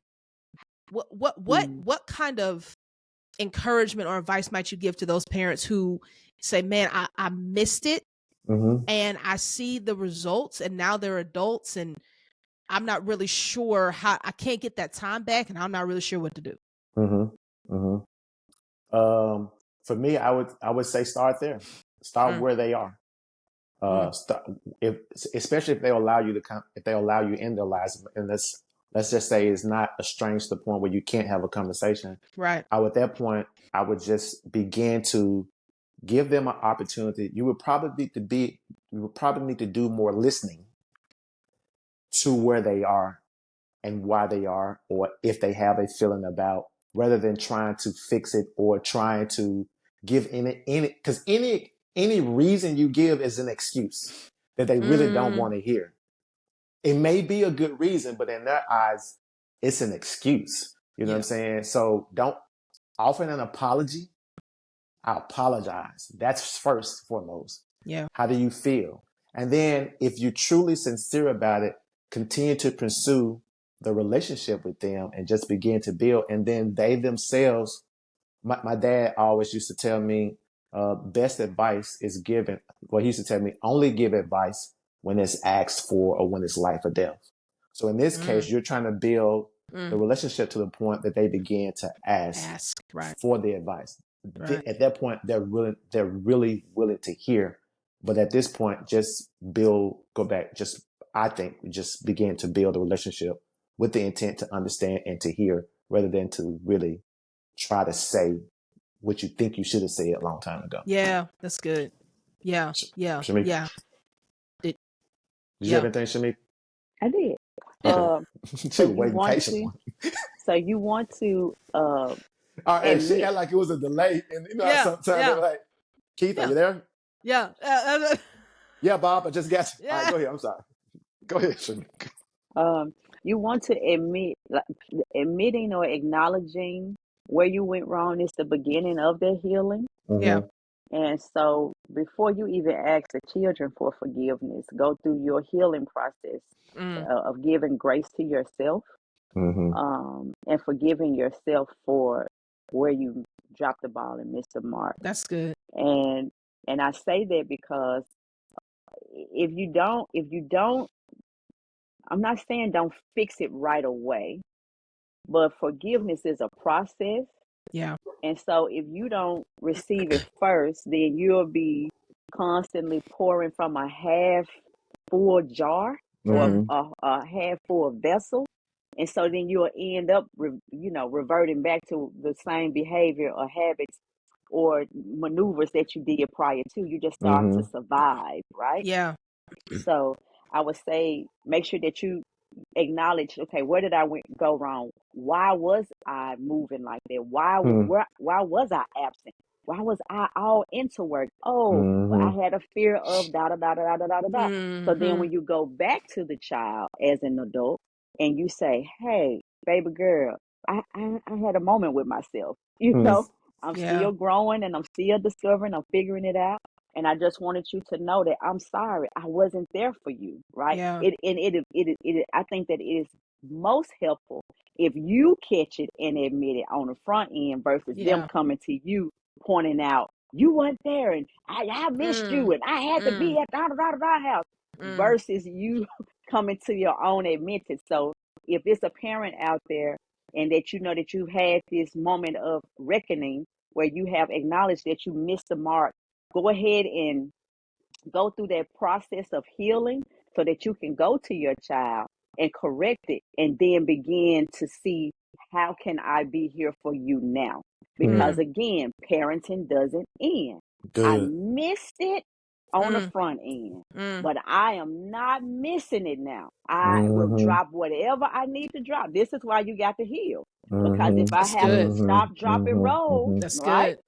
What kind of encouragement or advice might you give to those parents who say, man, I missed it, and I see the results, and now they're adults, and I'm not really sure how, I can't get that time back, and I'm not really sure what to do? For me, I would say start there. Start where they are. If especially if they allow you to come, if they allow you in their lives, and let's just say it's not estranged to the point where you can't have a conversation. Right. At that point, I would just begin to give them an opportunity. You would probably need to do more listening to where they are and why they are, or if they have a feeling about, rather than trying to fix it or trying to give because any reason you give is an excuse that they really don't want to hear. It may be a good reason, but in their eyes, it's an excuse. You know what I'm saying? So don't offer an apology. I apologize. That's first and foremost. Yeah. How do you feel? And then if you're truly sincere about it, continue to pursue the relationship with them and just begin to build. And then they themselves, my dad always used to tell me, best advice is given. Well, he used to tell me, only give advice when it's asked for or when it's life or death. So in this case, you're trying to build the relationship to the point that they begin to ask for the advice. Right. At that point, they're really willing to hear. But at this point, I think just begin to build a relationship with the intent to understand and to hear, rather than to really try to say what you think you should have said a long time ago. Yeah, that's good. Yeah, yeah, Shemika? yeah. Did you have anything, Shemika? I did. Okay. She was waiting patiently. So you want to all right, she act like it was a delay, and sometimes they're like, Keith, are you there? Yeah. Yeah, Bob, I just got you. All right, go ahead. I'm sorry. Go ahead, Shemika. You want to admitting or acknowledging where you went wrong is the beginning of their healing. Yeah. And so before you even ask the children for forgiveness, go through your healing process of giving grace to yourself, and forgiving yourself for where you dropped the ball and missed the mark. That's good. And I say that because if you don't, I'm not saying don't fix it right away, but forgiveness is a process. Yeah. And so if you don't receive it first, then you'll be constantly pouring from a half full jar or a half full vessel. And so then you'll end up, reverting back to the same behavior or habits or maneuvers that you did prior to. You just start to survive, right? Yeah. So I would say make sure that you acknowledge, okay, where did I go wrong? Why was I moving like that? Why was I absent? Why was I all into work? Oh, I had a fear of da da da da da da da da. So then when you go back to the child as an adult and you say, hey, baby girl, I had a moment with myself. I'm still growing and I'm still discovering, I'm figuring it out. And I just wanted you to know that I'm sorry I wasn't there for you, right? Yeah. I think that it is most helpful if you catch it and admit it on the front end versus them coming to you pointing out you weren't there and I missed you and I had to be at the house versus you coming to your own admittance. So if it's a parent out there and that you know that you've had this moment of reckoning where you have acknowledged that you missed the mark, go ahead and go through that process of healing so that you can go to your child and correct it and then begin to see how can I be here for you now? Because again, parenting doesn't end. I missed it on the front end, but I am not missing it now. I will drop whatever I need to drop. This is why you got to heal. Because if I have to stop, drop, and roll, that's right? good.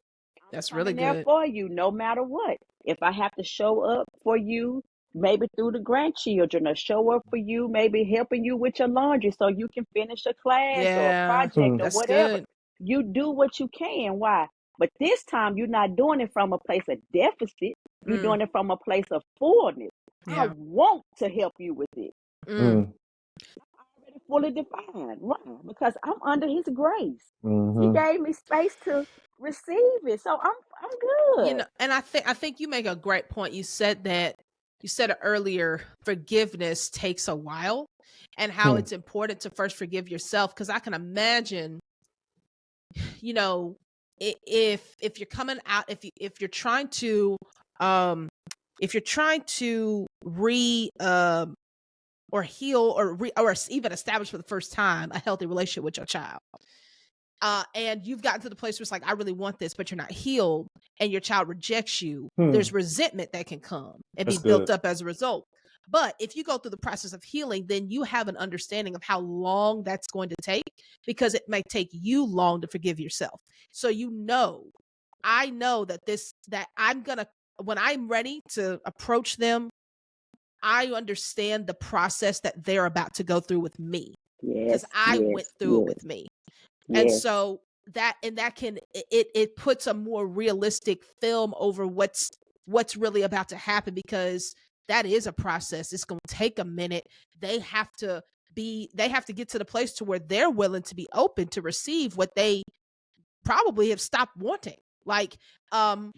That's really good. There for you, no matter what. If I have to show up for you, maybe through the grandchildren, or show up for you, maybe helping you with your laundry so you can finish a class or a project or whatever. Good. You do what you can. Why? But this time you're not doing it from a place of deficit. You're doing it from a place of fullness. Yeah. I want to help you with it. I'm already fully defined. Why? Because I'm under his grace. He gave me space to receive it. So I'm good. And I think you make a great point. You said it earlier, forgiveness takes a while, and how it's important to first forgive yourself. Because I can imagine, if you're coming out, if you're trying to if you're trying to or heal or even establish for the first time a healthy relationship with your child, and you've gotten to the place where it's like, I really want this, but you're not healed, and your child rejects you, there's resentment that can come and be built up as a result. But if you go through the process of healing, then you have an understanding of how long that's going to take, because it may take you long to forgive yourself. So I know that when I'm ready to approach them, I understand the process that they're about to go through with me, because I went through it with me. And so that it puts a more realistic film over what's really about to happen, because that is a process. It's going to take a minute. They have to get to the place to where they're willing to be open to receive what they probably have stopped wanting. Like, so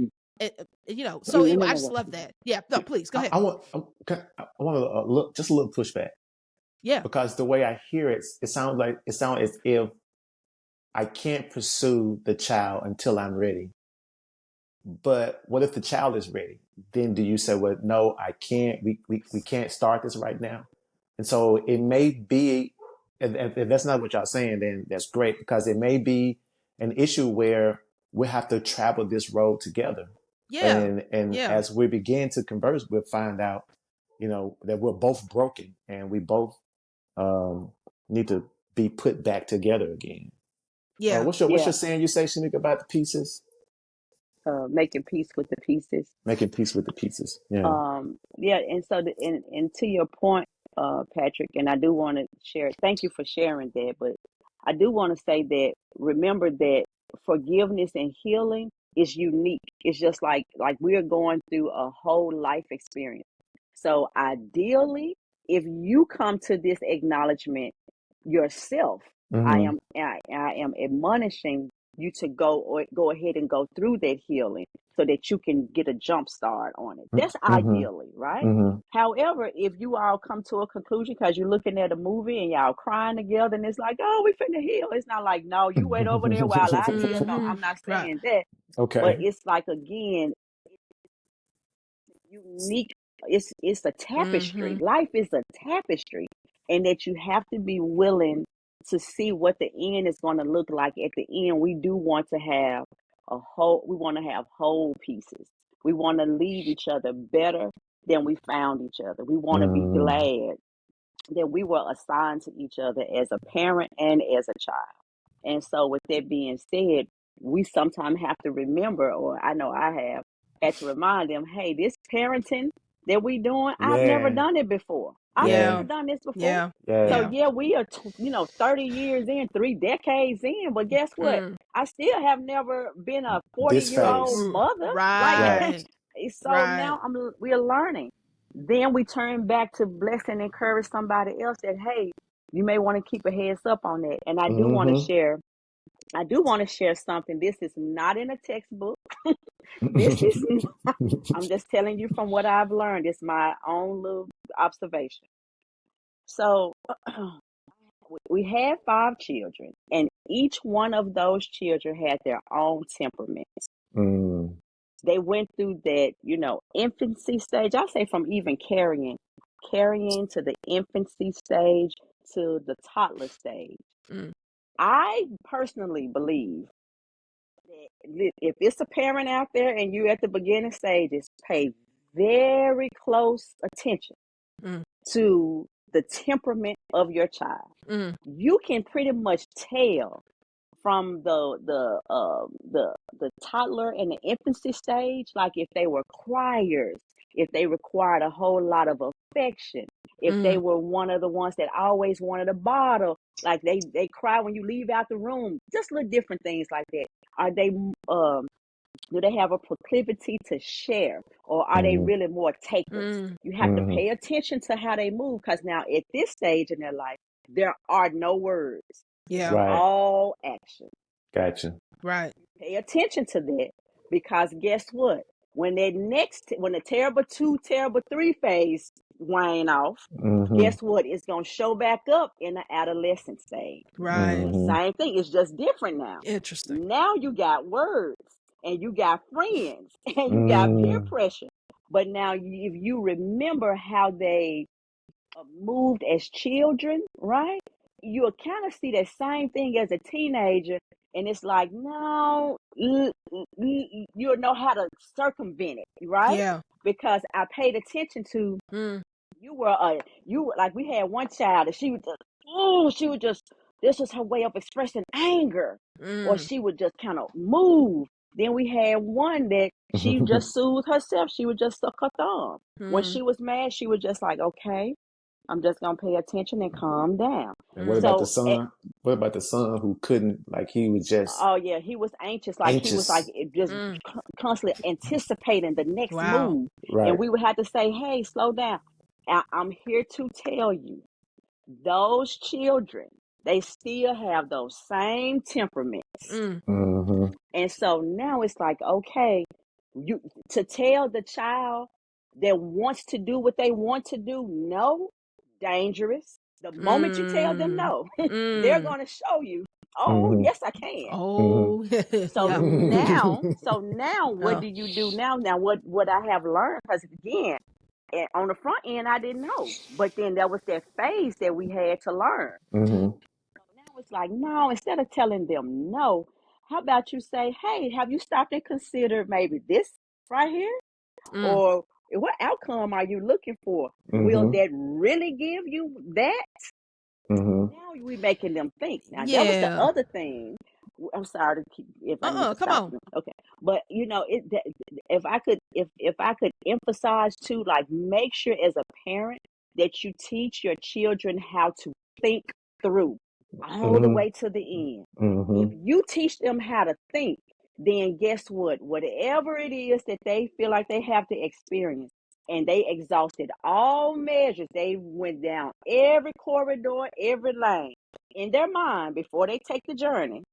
anyway, I just love that. Yeah, no, please go ahead. I want just a little pushback. Yeah, because the way I hear it, it sounds as if I can't pursue the child until I'm ready. But what if the child is ready? Then do you say, well, no, I can't, we can't start this right now? And so it may be, if that's not what y'all saying, then that's great, because it may be an issue where we have to travel this road together. Yeah. And as we begin to converse, we'll find out, that we're both broken and we both need to be put back together again. Yeah. What's your saying you say, Shemika, about the pieces? Making peace with the pieces. Making peace with the pieces. Yeah. And so and to your point, Patrick, and I do want to share. Thank you for sharing that, but I do want to say that remember that forgiveness and healing is unique. It's just like we're going through a whole life experience. So ideally, if you come to this acknowledgement yourself, I am admonishing you to go ahead and go through that healing so that you can get a jump start on it. That's ideally, right? However, if you all come to a conclusion because you're looking at a movie and y'all crying together and it's like, oh, we finna heal. It's not like, no, you wait over there while I heal. No, I'm not saying that. Okay. But it's like, again, unique. It's a tapestry. Life is a tapestry. And that you have to be willing to see what the end is going to look like at the end. We do want to have whole pieces. We want to leave each other better than we found each other. We want to be glad that we were assigned to each other as a parent and as a child. And so with that being said, we sometimes have to remember, or I know I have had to remind them, hey, this parenting that we doing, I've never done it before. I've never done this before. So we are, 30 years in, 3 decades in, but guess what? I still have never been a 40-year-old mother. Right. Now we are learning. Then we turn back to bless and encourage somebody else that, hey, you may want to keep a heads up on that. And I do want to share something. This is not in a textbook. This is I'm just telling you from what I've learned. It's my own little observation. So we had 5 children, and each one of those children had their own temperaments. They went through that, infancy stage. I say from even carrying to the infancy stage to the toddler stage. I personally believe that if it's a parent out there and you're at the beginning stages, pay very close attention to the temperament of your child. You can pretty much tell from the toddler and the infancy stage, like if they were criers, if they required a whole lot of affection, if they were one of the ones that always wanted a bottle, like they cry when you leave out the room, just little different things like that. Are they do they have a proclivity to share, or are they really more takers? You have to pay attention to how they move, because now at this stage in their life, there are no words. Yeah. Right. All action. Gotcha. Right. Pay attention to that, because guess what? When the terrible 2, terrible 3 phase wane off, guess what? It's going to show back up in the adolescent stage. Right. Same thing. It's just different now. Interesting. Now you got words, and you got friends, and you got peer pressure. But now, if you remember how they moved as children, right? You'll kind of see that same thing as a teenager, and it's like, no, you'll know how to circumvent it, right? Yeah. Because I paid attention to you were like, we had one child and she would just, this was her way of expressing anger, or she would just kind of move. Then we had one that she just soothed herself. She would just suck her thumb. When she was mad, she was just like, okay, I'm just gonna pay attention and calm down. And what about the son? What about the son who couldn't? Like, he was just oh yeah, he was anxious. Like he was like just constantly anticipating the next move, Right. and we would have to say, "Hey, slow down." I'm here to tell you, those children, they still have those same temperaments, and so now it's like, okay, you to tell the child that wants to do what they want to do, no, dangerous. The moment you tell them no, they're going to show you, oh, yes, I can. Oh, so now what do you do now? Now, what I have learned, because again, on the front end, I didn't know, but then there was that phase that we had to learn. So now it's like, no, instead of telling them no, how about you say, hey, have you stopped and considered maybe this right here? Or what outcome are you looking for? Will that really give you that? Now we making them think. Now that was the other thing. I'm sorry to keep if I need to stop. Okay, but if I could emphasize too, like, make sure as a parent that you teach your children how to think through all the way to the end. If you teach them how to think, then guess what? Whatever it is that they feel like they have to experience, and they exhausted all measures, they went down every corridor, every lane in their mind before they take the journey.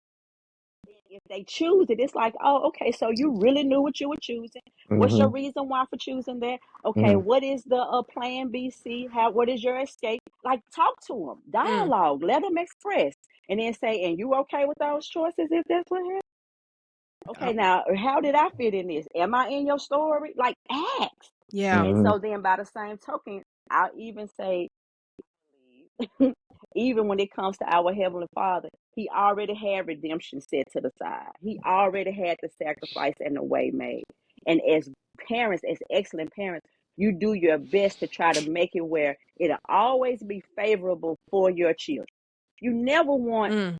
If they choose it, it's like, oh, okay, so you really knew what you were choosing. What's your reason why for choosing that? Okay, what is the plan B, C? What is your escape? Like, talk to them, dialogue, let them express, and then say, and you okay with those choices if that's what happened? Okay, now, how did I fit in this? Am I in your story? Like, ask. Yeah. And so then by the same token, I'll even say, even when it comes to our Heavenly Father, He already had redemption set to the side. He already had the sacrifice and the way made. And as parents, as excellent parents, you do your best to try to make it where it'll always be favorable for your children. You never want to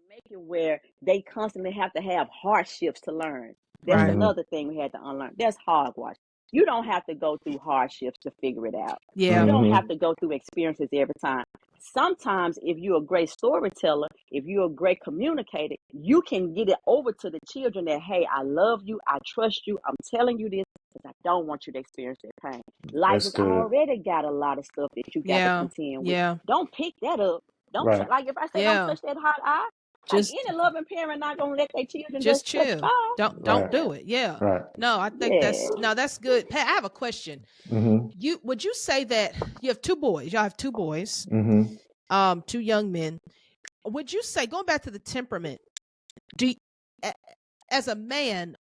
make it where they constantly have to have hardships to learn. That's another thing we had to unlearn. That's hogwash. You don't have to go through hardships to figure it out. Yeah. You don't have to go through experiences every time. Sometimes, if you're a great storyteller, if you're a great communicator, you can get it over to the children that, hey, I love you, I trust you, I'm telling you this because I don't want you to experience that pain. Life has already got a lot of stuff that you got to contend with. Don't pick that up. Don't like, if I say don't touch that hot eye, just, like, any loving parent not gonna let their children just chill. touch fire. Don't do it. Yeah. Right. No, I think that's good. Pat, I have a question. Would you say that you have two boys? Y'all have two boys. Two young men. Would you say, going back to the temperament, as a man,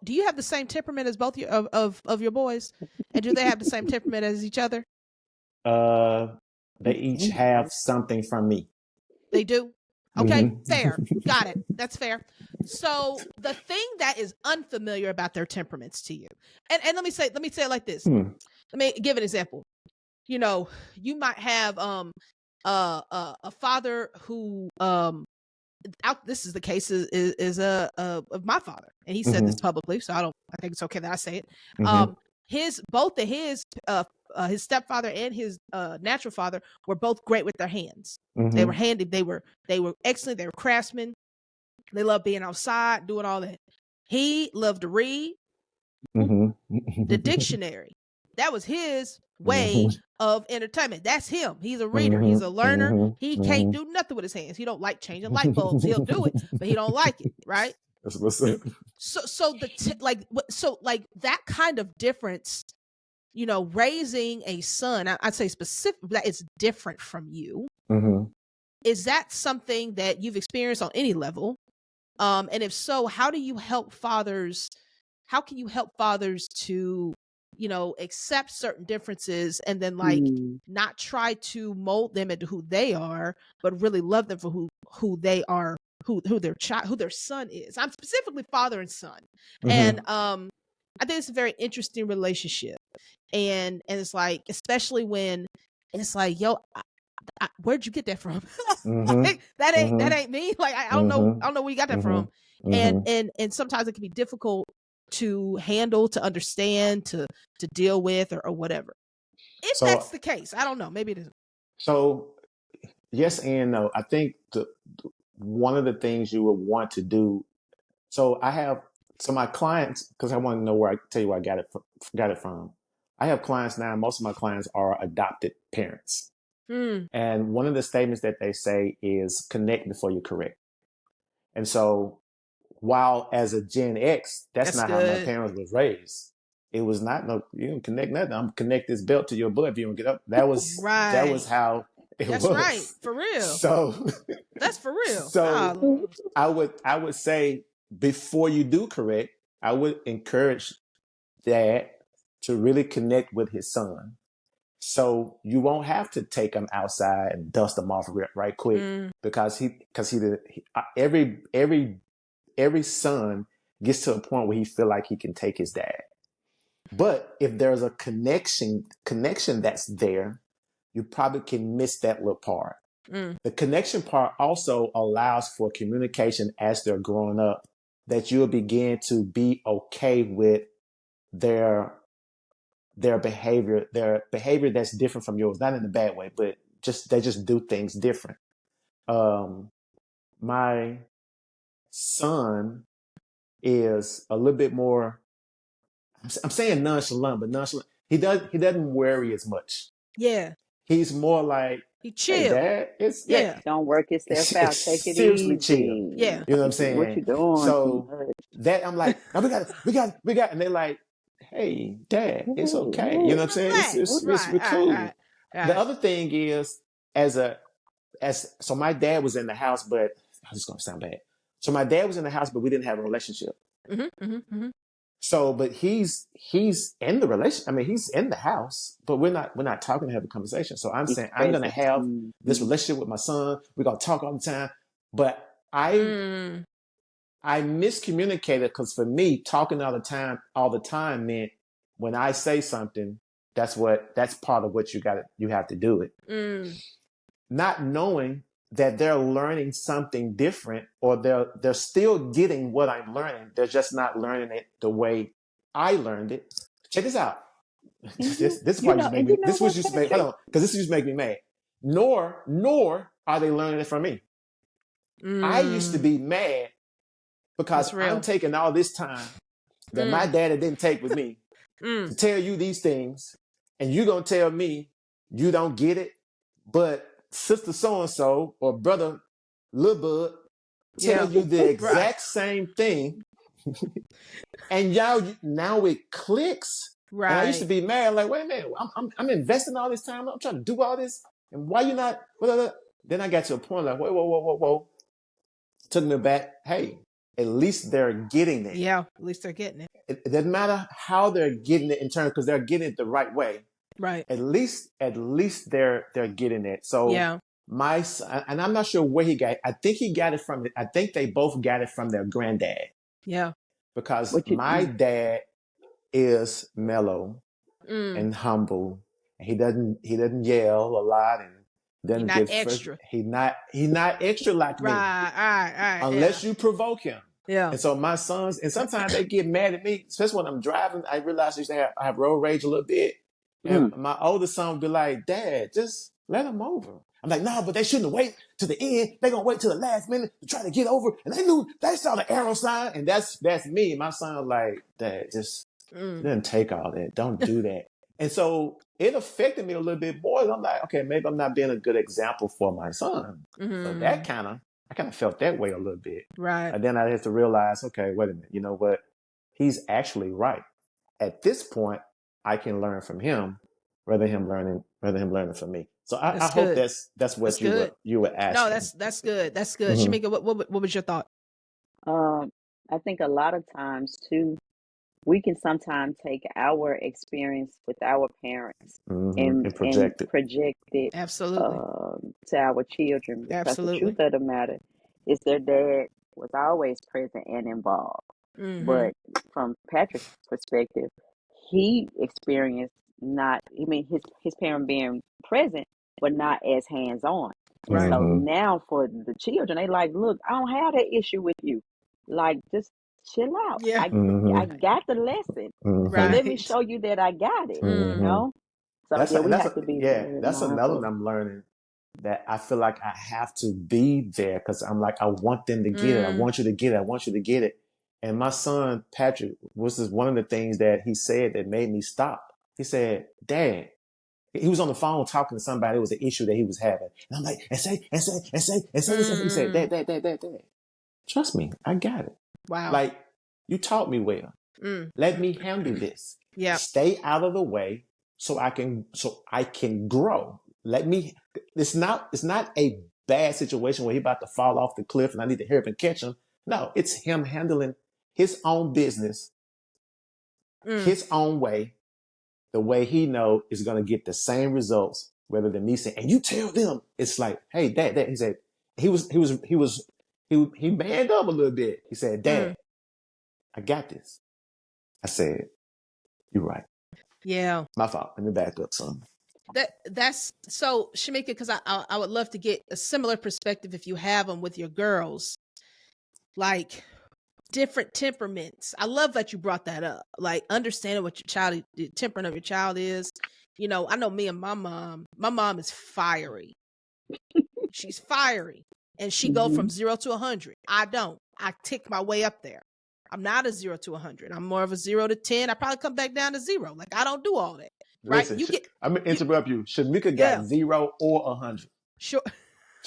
do you have the same temperament as both of your boys? And do they have the same temperament as each other? They each have something from me. They do? Okay, fair. Got it. That's fair. So the thing that is unfamiliar about their temperaments to you, and let me say it like this. Let me give an example. You might have a father who this is the case is of my father, and he said this publicly, so I think it's okay that I say it. His stepfather and his natural father were both great with their hands. They were handy. They were excellent. They were craftsmen. They loved being outside, doing all that. He loved to read the dictionary. That was his way of entertainment. That's him. He's a reader. He's a learner. He can't do nothing with his hands. He don't like changing light bulbs. He'll do it, but he don't like it. Right? That's what's up. So that kind of difference. Raising a son, I'd say specific that it's different from you. Is that something that you've experienced on any level? And if so, how do you help fathers how can you help fathers to, you know, accept certain differences and then not try to mold them into who they are, but really love them for who they are, who their son is. I'm specifically father and son. And I think it's a very interesting relationship. And it's like, especially when it's like, yo, where'd you get that from? Like, that ain't me. Like, I don't know where you got that from. And sometimes it can be difficult to handle, to understand, to deal with, or whatever. If that's the case, I don't know. Maybe it isn't. So yes and no. I think one of the things you would want to do. So my clients, because I want to know where I tell you where I got it from. I have clients now. Most of my clients are adopted parents. And one of the statements that they say is connect before you correct. And so while as a Gen X, that's not good. how my parents was raised. It was not, no, you don't connect nothing. I'm gonna connect this belt to your butt if you don't get up. That was how it was. That's right. For real. So that's for real. So I would say before you do correct, I would encourage dad to really connect with his son. So you won't have to take him outside and dust him off right quick because every son gets to a point where he feel like he can take his dad. But if there's a connection that's there, you probably can miss that little part. The connection part also allows for communication as they're growing up, that you'll begin to be okay with their behavior that's different from yours, not in a bad way, but they just do things different. My son is a little bit more, I'm saying nonchalant, but nonchalant. He doesn't worry as much. Yeah. He's more like, he chill. Hey, Dad, it's don't work yourself out. Take it seriously easy. Chill. Yeah. You know what I'm saying? What you doing? So that I'm like, no, we got, and they're like, hey, Dad, it's okay. You know what I'm saying? We're cool. Right. The other thing is, so my dad was in the house, but this is gonna sound bad. So my dad was in the house, but we didn't have a relationship. So, but he's in the relationship. I mean, he's in the house, but we're not talking to have a conversation. So I'm saying I'm going to have this relationship with my son. We're going to talk all the time. But I miscommunicated because for me, talking all the time meant when I say something, that's part of what you have to do it. Not knowing that they're learning something different, or they're still getting what I'm learning. They're just not learning it the way I learned it. Check this out. This is why you make me. This was just make. Hold on, because this just make me mad. Nor are they learning it from me. I used to be mad because I'm taking all this time that my daddy didn't take with me to tell you these things, and you're gonna tell me you don't get it, but sister so-and-so or brother Lil Bud tell you the exact same thing. And now it clicks. Right. And I used to be mad, like, wait a minute, I'm investing all this time, I'm trying to do all this, and why you not? Blah, blah, blah. Then I got to a point like, whoa. Took me back. Hey, at least they're getting it. Yeah, at least they're getting it. It doesn't matter how they're getting it in turn, because they're getting it the right way. Right. At least they're getting it. So my son, and I'm not sure where he got it. I think he got it from. I think they both got it from their granddad. Yeah. Because my dad is mellow and humble, and he doesn't yell a lot, and doesn't get extra. He's not extra like me. Right. Unless you provoke him. Yeah. And so my sons, and sometimes they get mad at me, especially when I'm driving. I realize I have road rage a little bit. And my older son would be like, Dad, just let them over. I'm like, no, but they shouldn't wait to the end. They're going to wait till the last minute to try to get over. And they saw the arrow sign. And that's me. My son was like, Dad, just didn't take all that. Don't do that. And so it affected me a little bit more. I'm like, okay, maybe I'm not being a good example for my son. So that I kind of felt that way a little bit. Right. And then I had to realize, okay, wait a minute. You know what? He's actually right. At this point, I can learn from him rather than him learning from me. So I hope that's what you were asking. No, that's good. That's good. Shemika, what was your thought? I think a lot of times too, we can sometimes take our experience with our parents and project it absolutely to our children, because the truth of the matter is their dad was always present and involved. But from Patrick's perspective, he experienced his parent being present, but not as hands-on. And so now for the children, they like, look, I don't have that issue with you. Like, just chill out. Yeah. I got the lesson. So let me show you that I got it, you know? So we have to be very that's mindful. another one I'm learning, that I feel like I have to be there, because I'm like, I want them to get it. I want you to get it. I want you to get it. And my son, Patrick, was one of the things that he said that made me stop. He said, Dad, he was on the phone talking to somebody. It was an issue that he was having. And I'm like, and say. He said, Dad, trust me, I got it. Wow. Like, you taught me well. Let me handle this. Yeah. Stay out of the way so I can grow. It's not a bad situation where he's about to fall off the cliff and I need to hurry up and catch him. No, it's him handling his own business, his own way, the way he know is going to get the same results, rather than me saying, and you tell them. It's like, hey, Dad, he said, he manned up a little bit. He said, Dad, I got this. I said, you're right. Yeah. My fault. Let me back up some. That's so, Shemika, because I would love to get a similar perspective if you have them with your girls, like different temperaments. I love that you brought that up, like understanding what the temperament of your child is. You know, I know me and my mom is fiery. She's fiery, and she go from 0 to 100. I don't. I tick my way up there. I'm not a 0 to 100. I'm more of a 0 to 10. I probably come back down to 0. Like, I don't do all that. Right? Listen, I'm gonna interrupt you. Shamika got 0 or 100. Sure.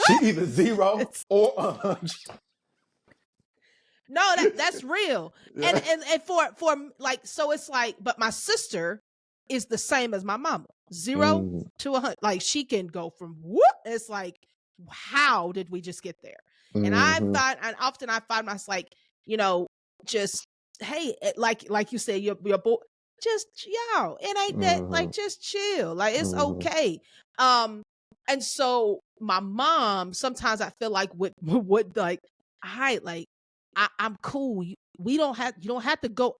She either 0 or 100. No, that's real. Yeah. And for like, so it's like, but my sister is the same as my mama. 0 to 100. Like, she can go from whoop. It's like, how did we just get there? And often I find myself like, you know, just, hey, like you said, your boy, just, yo, it ain't that, like, just chill. Like, it's okay. And so my mom, sometimes I feel like with like, I'm cool. You don't have to go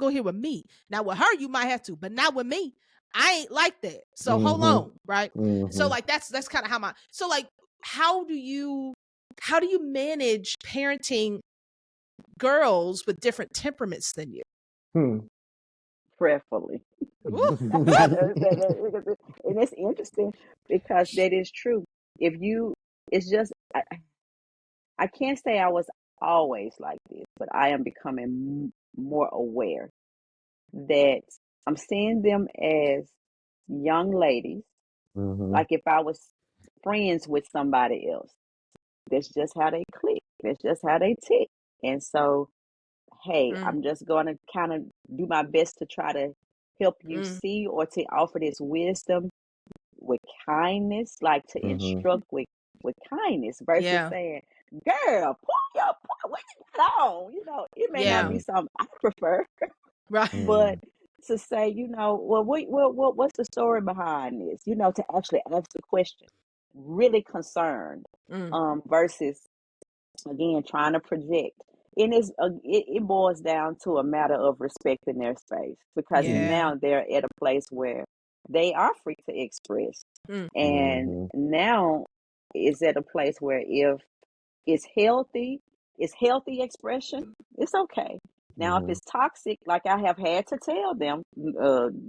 here with me. Now with her, you might have to, but not with me. I ain't like that. So hold on. Right. So like, that's kind of how so like, how do you manage parenting girls with different temperaments than you? Prayerfully. And it's interesting because that is true. It's just, I can't say I was always like this, but I am becoming more aware that I'm seeing them as young ladies. Like if I was friends with somebody else, that's just how they click. That's just how they tick. And so, hey, I'm just going to kind of do my best to try to help you see, or to offer this wisdom with kindness, like to instruct with kindness versus saying, girl, what you got on? You know, it may not be something I prefer. Right. But to say, you know, well, what's the story behind this? You know, to actually ask the question, really concerned, versus, again, trying to project. And it boils down to a matter of respecting their space, because now they're at a place where they are free to express. And now is at a place where if it's healthy expression, it's okay. Now, if it's toxic, like I have had to tell them,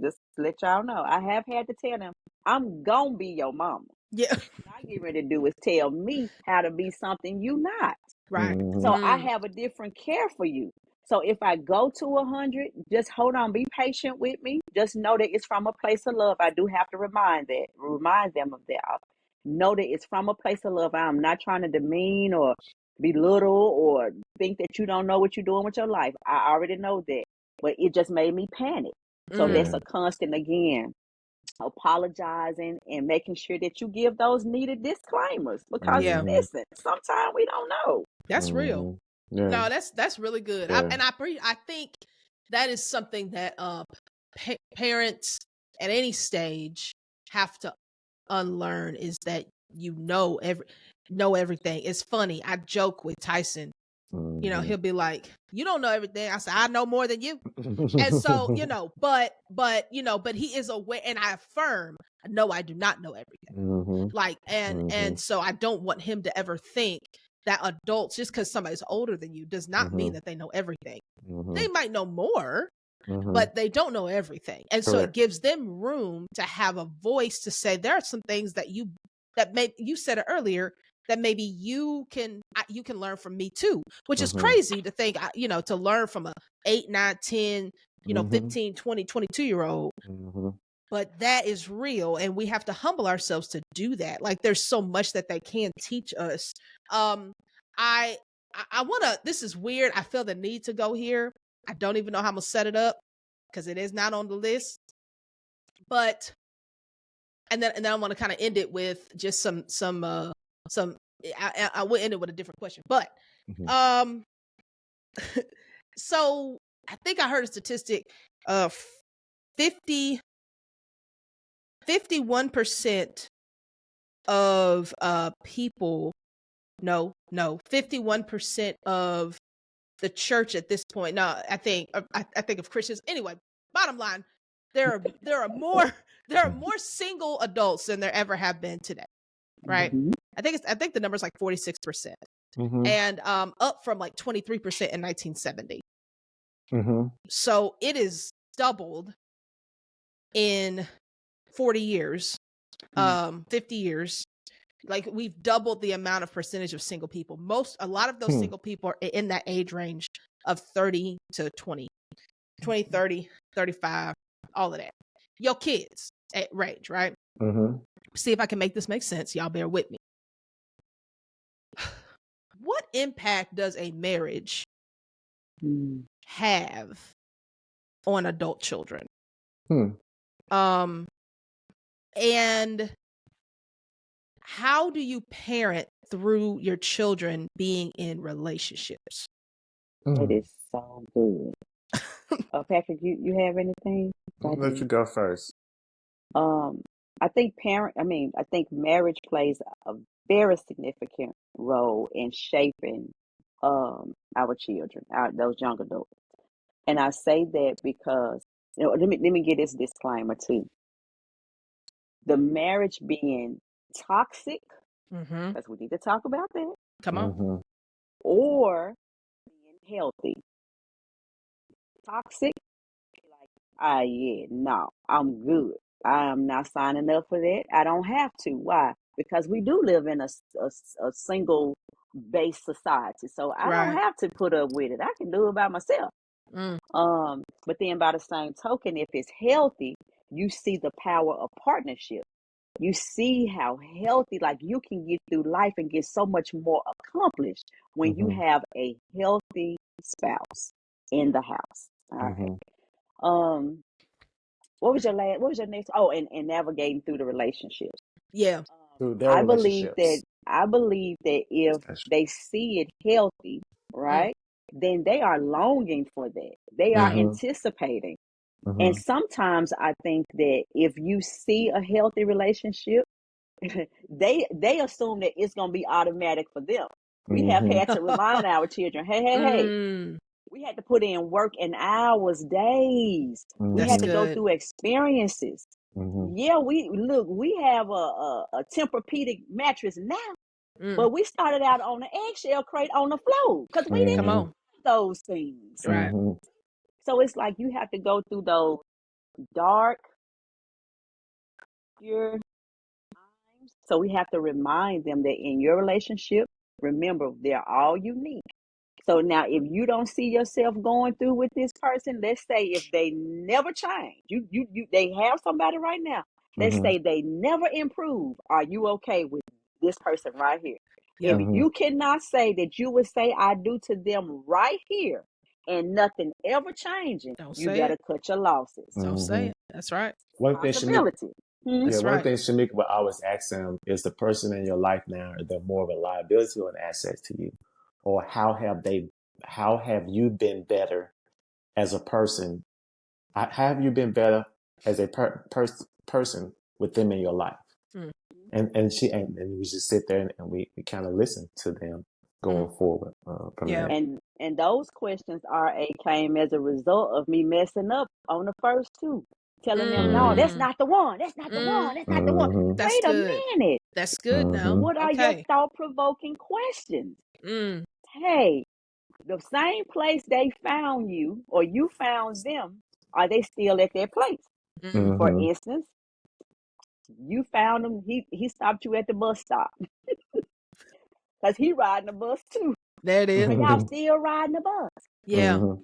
just to let y'all know, I have had to tell them, I'm gonna be your mama. Yeah. What I get ready to do is tell me how to be something you not. Right. So I have a different care for you. So if I go to 100, just hold on, be patient with me. Just know that it's from a place of love. I do have to remind them of that. Know that it's from a place of love. I'm not trying to demean or belittle or think that you don't know what you're doing with your life. I already know that, but it just made me panic. So that's a constant, again, apologizing and making sure that you give those needed disclaimers, because listen, sometimes we don't know. That's real. No, that's really good. I think that is something that parents at any stage have to unlearn, is that know everything. It's funny. I joke with Tyson. You know, he'll be like, "You don't know everything." I said, "I know more than you." And so, but he is aware, and I affirm, no, I do not know everything. Like, and so I don't want him to ever think that adults, just because somebody's older than you, does not mean that they know everything. They might know more, but they don't know everything. And so it gives them room to have a voice to say, there are some things that you said it earlier, that maybe you can learn from me too, which is crazy to think, to learn from a 8, 9, 10, 15, 20, 22-year-old. But that is real, and we have to humble ourselves to do that. Like, there's so much that they can teach us. I want to, this is weird. I feel the need to go here. I don't even know how I'm going to set it up because it is not on the list. But, and then I want to kind of end it with just some I will end it with a different question, but so I think I heard a statistic of 51% of people, 51% of the church at this point. No, I think of Christians. Anyway, bottom line, there are more single adults than there ever have been today. Right. I think the number is like 46%, and up from like 23% in 1970. So it is doubled in 40 years, 50 years. Like, we've doubled the amount of percentage of single people. A lot of those single people are in that age range of 30 to 20, 30, 35, all of that. Your kids at range, right? See if I can make this make sense. Y'all bear with me. What impact does a marriage have on adult children? And how do you parent through your children being in relationships? It is so good. Patrick, you have anything? I'll let you go first. I think marriage plays a very significant role in shaping our children, those young adults. And I say that because, let me get this disclaimer too. The marriage being toxic, because we need to talk about that. Come on. Or being healthy. Toxic, like, yeah, no, I'm good. I am not signing up for that. I don't have to. Why? Because we do live in a single based society. So I don't have to put up with it. I can do it by myself. But then by the same token, if it's healthy, you see the power of partnership. You see how healthy, like, you can get through life and get so much more accomplished when you have a healthy spouse in the house. All right. What was your next? Oh, and navigating through the relationships. Yeah. Through their I believe that if they see it healthy, right, then they are longing for that. They are anticipating. And sometimes I think that if you see a healthy relationship, they assume that it's going to be automatic for them. We have had to remind our children, hey, we had to put in work and hours, days. We had to go through experiences. Yeah, we have a Tempur-Pedic mattress now, but we started out on an eggshell crate on the floor because we didn't have those things. Right. So it's like you have to go through those dark, pure times. So we have to remind them that in your relationship, remember, they're all unique. So now, if you don't see yourself going through with this person, let's say if they never change, they have somebody right now. Let's say they never improve. Are you okay with this person right here? If you cannot say that you would say I do to them right here and nothing ever changing, you better cut your losses. Don't say it. That's right. One thing Shemika would always ask them is, the person in your life now, are they more of a liability or an asset to you? Or how have you been better as a person? How have you been better as a person with them in your life? Mm. And we just sit there and we kind of listen to them going forward from there. And those questions came as a result of me messing up on the first two. Telling them, no, that's not the one. That's not the one. That's not the one. That's Wait good. a minute. That's good now. What are your thought-provoking questions? Hey, the same place they found you or you found them, are they still at their place? For instance, you found him, he stopped you at the bus stop. Because he riding the bus too. There it is. Are y'all still riding the bus? Yeah. You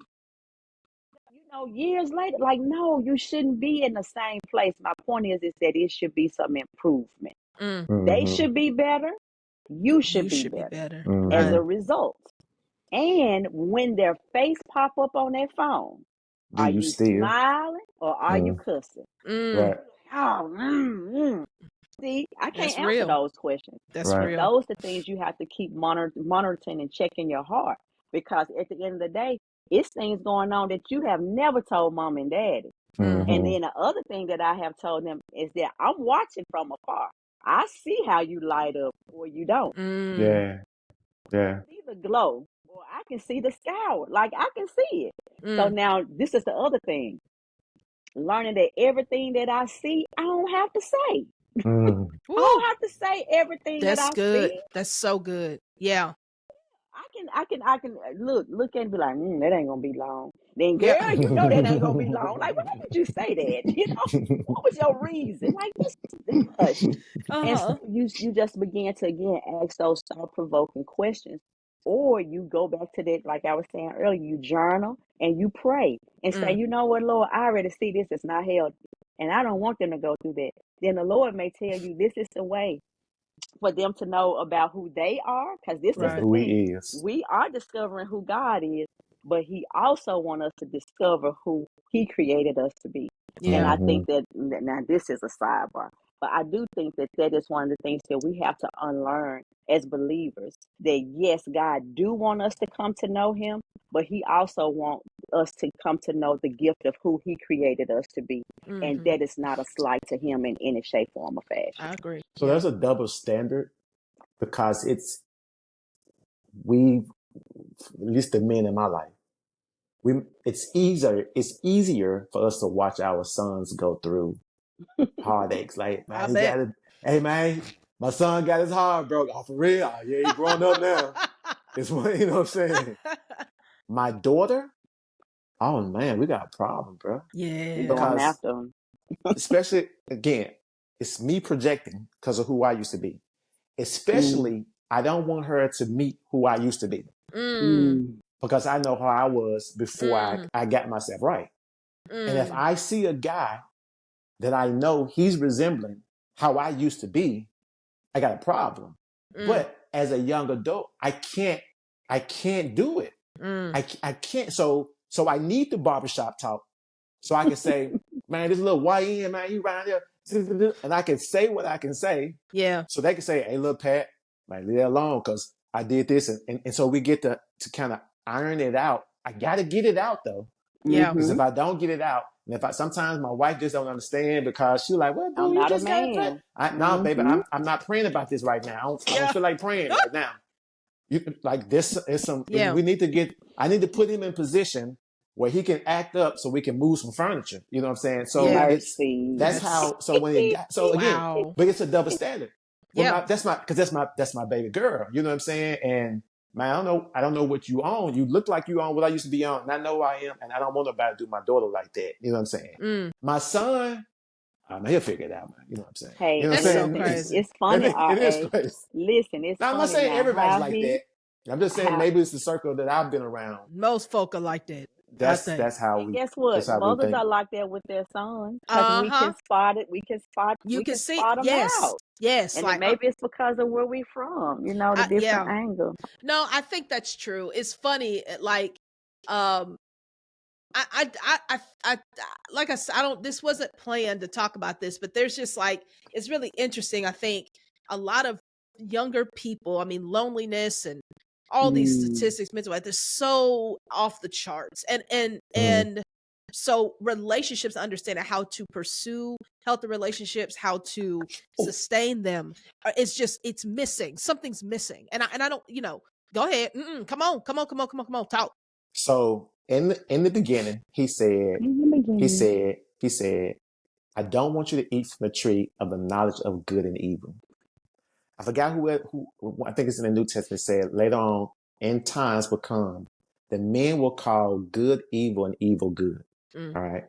know, years later, like, no, you shouldn't be in the same place. My point is that it should be some improvement. They should be better. You should be better as a result. And when their face pop up on their phone, are you smiling or are you cussing? Right. Oh, See, I can't answer those questions. That's real. Those are things you have to keep monitoring and checking your heart, because at the end of the day, it's things going on that you have never told mom and daddy. And then the other thing that I have told them is that I'm watching from afar. I see how you light up or you don't. Yeah. I see the glow or I can see the scour. Like, I can see it. So now this is the other thing. Learning that everything that I see, I don't have to say. I don't have to say everything that I see. That's so good. Yeah. I can look and be like, that ain't gonna be long. Then, girl, you know that ain't gonna be long. Like, why would you say that? You know, what was your reason? Like, just hush. And so you just begin to again ask those thought-provoking questions, or you go back to that, like I was saying earlier, you journal and you pray and say, you know what, Lord, I already see this is not healthy, and I don't want them to go through that. Then the Lord may tell you this is the way for them to know about who they are, because this is the who thing. He is. We are discovering who God is, but He also wants us to discover who He created us to be. And I think that, now this is a sidebar, but I do think that that is one of the things that we have to unlearn as believers, that yes, God do want us to come to know Him, but He also wants us to come to know the gift of who He created us to be. And that is not a slight to Him in any shape, form, or fashion. I agree. So there's a double standard, because at least the men in my life, it's easier for us to watch our sons go through heartaches. Like, man, hey man, my son got his heart broke. Oh, for real? Oh, yeah, he grown up now. It's what, you know what I'm saying? My daughter, oh man, we got a problem, bro. Yeah. Going after them. Especially, again, it's me projecting because of who I used to be. Especially, I don't want her to meet who I used to be. Because I know how I was before I got myself right. And if I see a guy that I know he's resembling how I used to be, I got a problem. But as a young adult, I can't do it. I can't. So I need the barbershop talk. So I can say, man, this little YN, man, you around here. And I can say what I can say. Yeah. So they can say, hey, look, Pat, man, leave that alone because I did this. And so we get to kind of iron it out. I got to get it out, though. Yeah. Because if I don't get it out, and sometimes my wife just don't understand, because she's like, well, dude, you just got to pray. No, baby, I'm not praying about this right now. I don't feel like praying right now. Like, this is some, we need to get, I need to put him in position where he can act up so we can move some furniture. You know what I'm saying? So that's how, so when it got, so again, but it's a double standard. Well, that's my baby girl. You know what I'm saying? And man, I don't know what you own. You look like you own what I used to be on, and I know who I am, and I don't want nobody to do my daughter like that. You know what I'm saying? My son, he'll figure it out, man. You know what I'm saying? Hey, you know that's so crazy. It's funny. It is crazy. Listen, it's now, I'm not saying everybody's like that. I'm just saying maybe it's the circle that I've been around. Most folk are like that. That's how we. Guess what? Mothers are like that with their sons, because we can spot it. We can spot. We can spot them out. Yes, and like maybe it's because of where we from. You know, the different angle. No, I think that's true. It's funny, like, I like I said, this wasn't planned to talk about this, but there's just like, it's really interesting. I think a lot of younger people, I mean, loneliness and all these statistics, mental health, they're so off the charts. And so relationships, understanding how to pursue healthy relationships, how to sustain them, it's missing. Something's missing. And I don't, go ahead. Come on, talk. So in the beginning, he said, I don't want you to eat from the tree of the knowledge of good and evil. I forgot who I think it's in the New Testament said later on, in times will come, the men will call good evil and evil good. All right.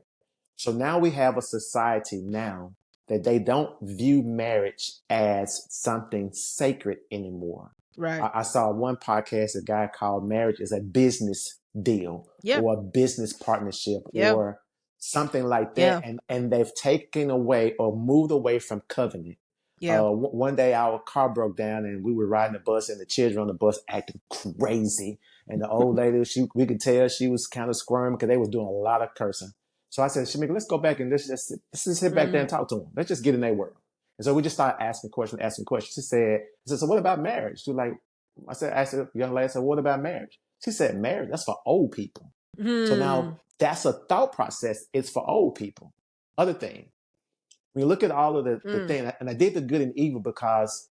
So now we have a society now that they don't view marriage as something sacred anymore. Right. I saw one podcast, a guy called marriage is a business deal or a business partnership or something like that. And they've taken away or moved away from covenant. One day our car broke down and we were riding the bus and the children on the bus acting crazy. And the old lady, we could tell she was kind of squirming because they was doing a lot of cursing. So I said, Shemika, let's go back and let's just sit back there and talk to them. Let's just get in their world. And so we just started asking questions. She said, so what about marriage? She like, I asked the young lady, what about marriage? She said, marriage, that's for old people. So now that's a thought process. It's for old people. Other thing, when you look at all of the thing, and I did the good and evil because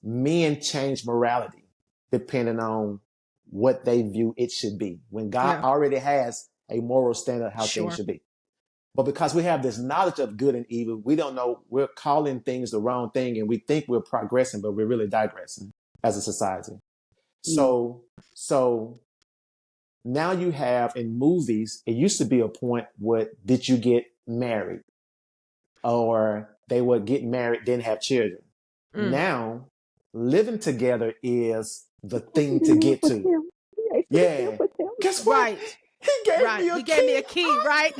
men change morality depending on what they view it should be. When God already has a moral standard of how things should be. But because we have this knowledge of good and evil, we don't know, we're calling things the wrong thing and we think we're progressing, but we're really digressing as a society. So now you have in movies, it used to be a point where did you get married? Or they would get married, then have children. Now, living together is the thing to get to. Yeah. Guess what? Right. He gave me a key. He gave me a key, right?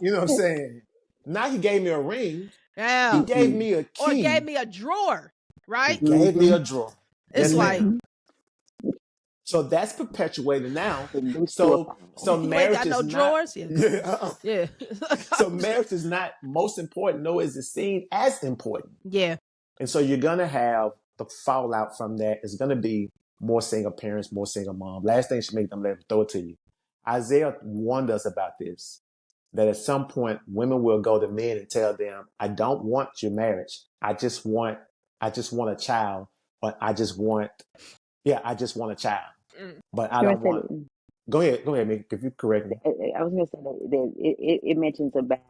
You know what I'm saying? Now he gave me a ring. Yeah. He gave me a key. Or gave me a drawer, right? He gave me a drawer. It's yes, like. So that's perpetuated now. So marriage is not. Drawers? Yeah. So marriage is not most important, nor is it seen as important. Yeah. And so you're gonna have the fallout from that is gonna be more single parents, more single mom. Last thing should make them let me throw it to you. Isaiah warned us about this, that at some point women will go to men and tell them, I don't want your marriage. I just want a child, but I just want a child. But I don't want. Go ahead, Mika, if you correct me. I was going to say that it mentions about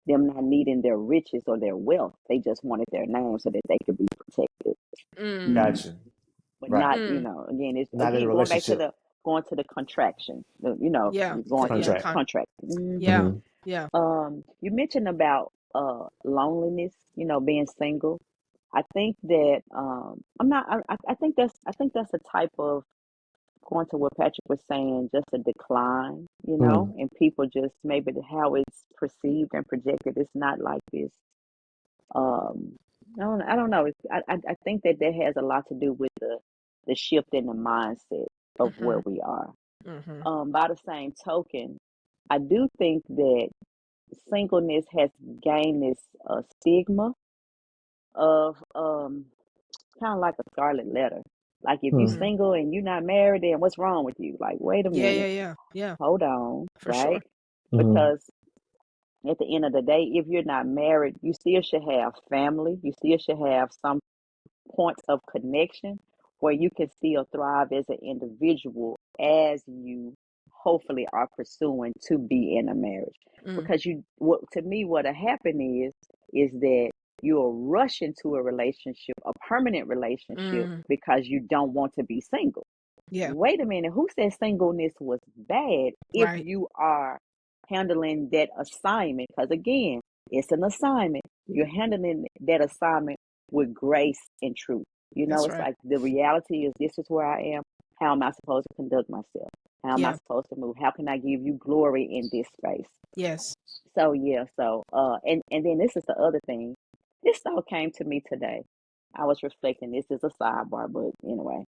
them not needing their riches or their wealth. They just wanted their name so that they could be protected. Gotcha. But not, again, it's not again, in a relationship. Going to the contraction. Going to the contract. Yeah. You mentioned about loneliness. Being single. I think that I think that's a type of, going to what Patrick was saying, just a decline, and people just maybe how it's perceived and projected. It's not like this. I don't know. I think that has a lot to do with the shift in the mindset of where we are. By the same token, I do think that singleness has gained this stigma of kind of like a scarlet letter. Like if you're single and you're not married, then what's wrong with you? Like, wait a minute. Yeah. Hold on, For right? sure. Because at the end of the day, if you're not married, you still should have family. You still should have some points of connection where you can still thrive as an individual as you hopefully are pursuing to be in a marriage. Because to me, what'll happen is that you'll rush into a relationship, a permanent relationship, because you don't want to be single. Yeah. Wait a minute, who said singleness was bad if you are handling that assignment? Because again, it's an assignment. You're handling that assignment with grace and truth. It's like the reality is, this is where I am. How am I supposed to conduct myself? How am I supposed to move? How can I give you glory in this space? Yes. So and then this is the other thing. This all came to me today. I was reflecting. This is a sidebar, but anyway.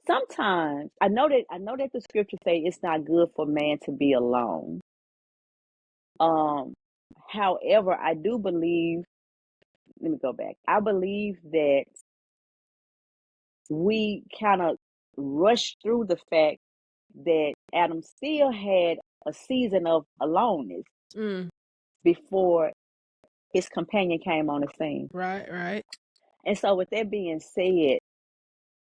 Sometimes I know that the scriptures say it's not good for man to be alone. However, I do believe, let me go back. I believe that we kind of rushed through the fact that Adam still had a season of aloneness before his companion came on the scene. Right. And so with that being said,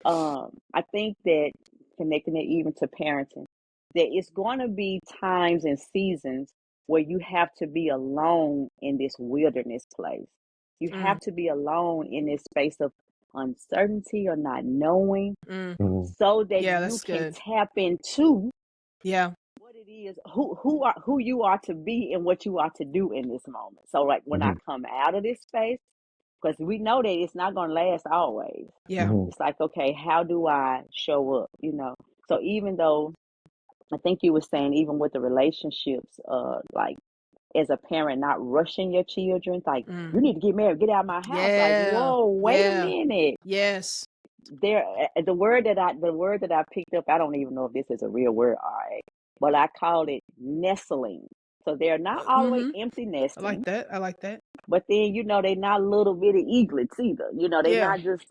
I think that connecting it even to parenting, that it's going to be times and seasons where you have to be alone in this wilderness place. You have to be alone in this space of uncertainty or not knowing, so that you can tap into what it is, who you are to be and what you are to do in this moment. So like when I come out of this space, because we know that it's not going to last always. It's like, okay, how do I show up? So even though I think you were saying, even with the relationships, like as a parent, not rushing your children, like you need to get married, get out of my house. Like, whoa, wait a minute. Yes. The word that I picked up, I don't even know if this is a real word, but I call it nestling. So they're not all the way empty nesting. I like that. But then, they're not little bitty eaglets either. They're not just,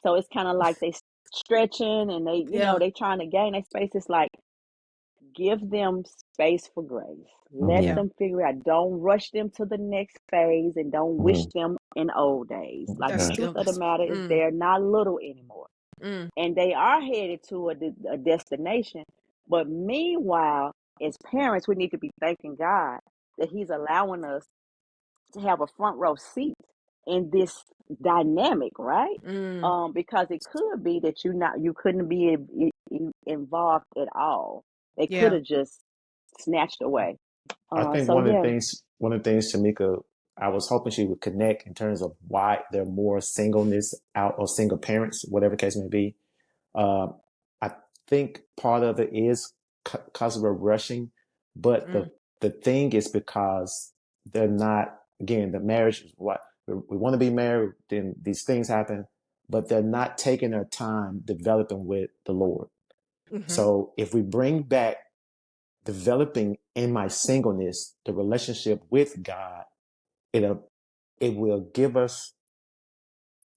so it's kind of like they stretching and they, they trying to gain their space. It's like, give them space for grace. Let them figure out. Don't rush them to the next phase and don't wish them in old days. Like the truth of the matter is they're not little anymore. And they are headed to a destination. But meanwhile, as parents, we need to be thanking God that He's allowing us to have a front row seat in this dynamic, right? Because it could be that you couldn't be involved at all. They could have just snatched away. I think one of the things, Shemika, I was hoping she would connect in terms of why there are more singleness out or single parents, whatever case may be. I think part of it is because we're rushing, but the thing is because they're not, again, the marriage is what we want to be married, then these things happen, but they're not taking their time developing with the Lord. So if we bring back developing in my singleness, the relationship with God, it will give us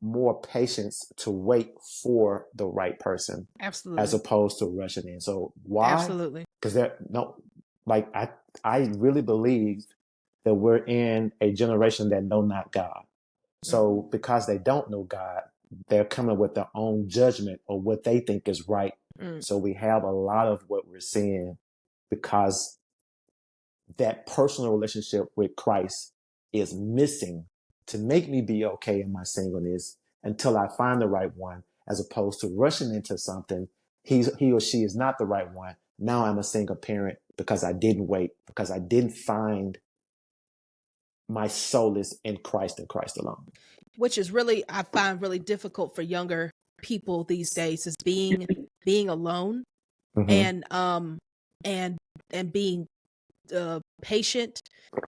more patience to wait for the right person. Absolutely. As opposed to rushing in. So why? Absolutely. Because I really believe that we're in a generation that know not God. So because they don't know God, they're coming with their own judgment or what they think is right. So we have a lot of what we're seeing because that personal relationship with Christ is missing to make me be okay in my singleness until I find the right one, as opposed to rushing into something. He or she is not the right one. Now I'm a single parent because I didn't wait, because I didn't find my solace in Christ and Christ alone. Which is really, I find really difficult for younger people these days, is being alone and being patient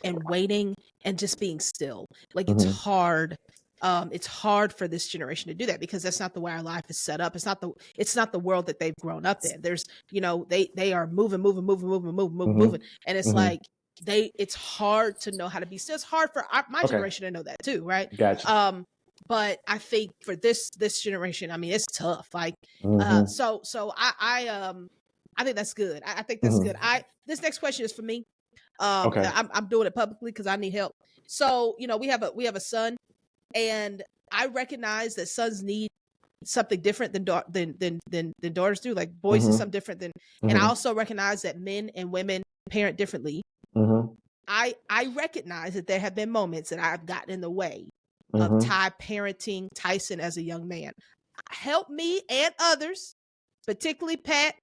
and waiting and just being still. Like it's hard. It's hard for this generation to do that because that's not the way our life is set up. It's not the world that they've grown up in. There's, they are moving. And it's like, it's hard to know how to be still. It's hard for my generation to know that too. Right. Gotcha. But I think for this generation, I mean, it's tough. Like, so I think that's good. I think that's good. This next question is for me. I'm doing it publicly because I need help. So, we have a son, and I recognize that sons need something different than daughters do. Like boys is something different than, and I also recognize that men and women parent differently. I recognize that there have been moments that I've gotten in the way of parenting Tyson as a young man. Help me and others, particularly Pat.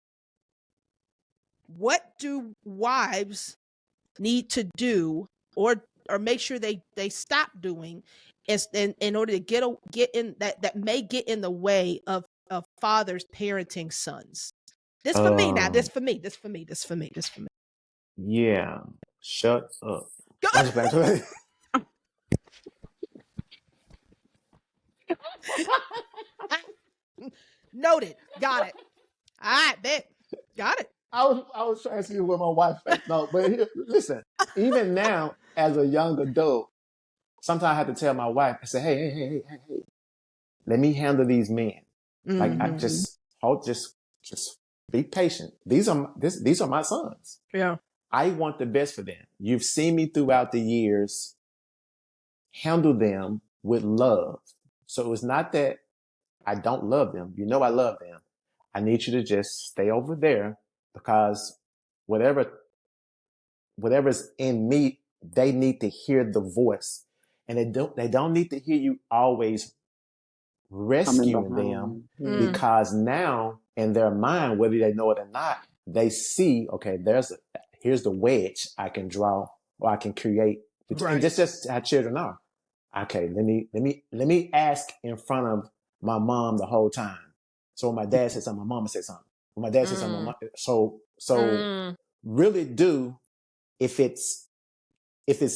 What do wives need to do or make sure they stop doing in order to get in that may get in the way of fathers parenting sons? This for me now. This for me. Yeah. Shut up. Noted. Got it. All right, bet. Got it. I was trying to see what my wife said. No, but listen, even now as a young adult, sometimes I have to tell my wife, I say, hey, let me handle these men. Like I just be patient. These are my sons. Yeah. I want the best for them. You've seen me throughout the years handle them with love. So it's not that I don't love them. You know I love them. I need you to just stay over there because whatever's in me, they need to hear the voice. And they don't need to hear you always rescuing them because now in their mind, whether they know it or not, they see, okay, here's the wedge I can draw or I can create. Right. And just how children are. Okay, let me ask in front of my mom the whole time. So when my dad said something, my mama said something. When my dad said something, so really do, if it's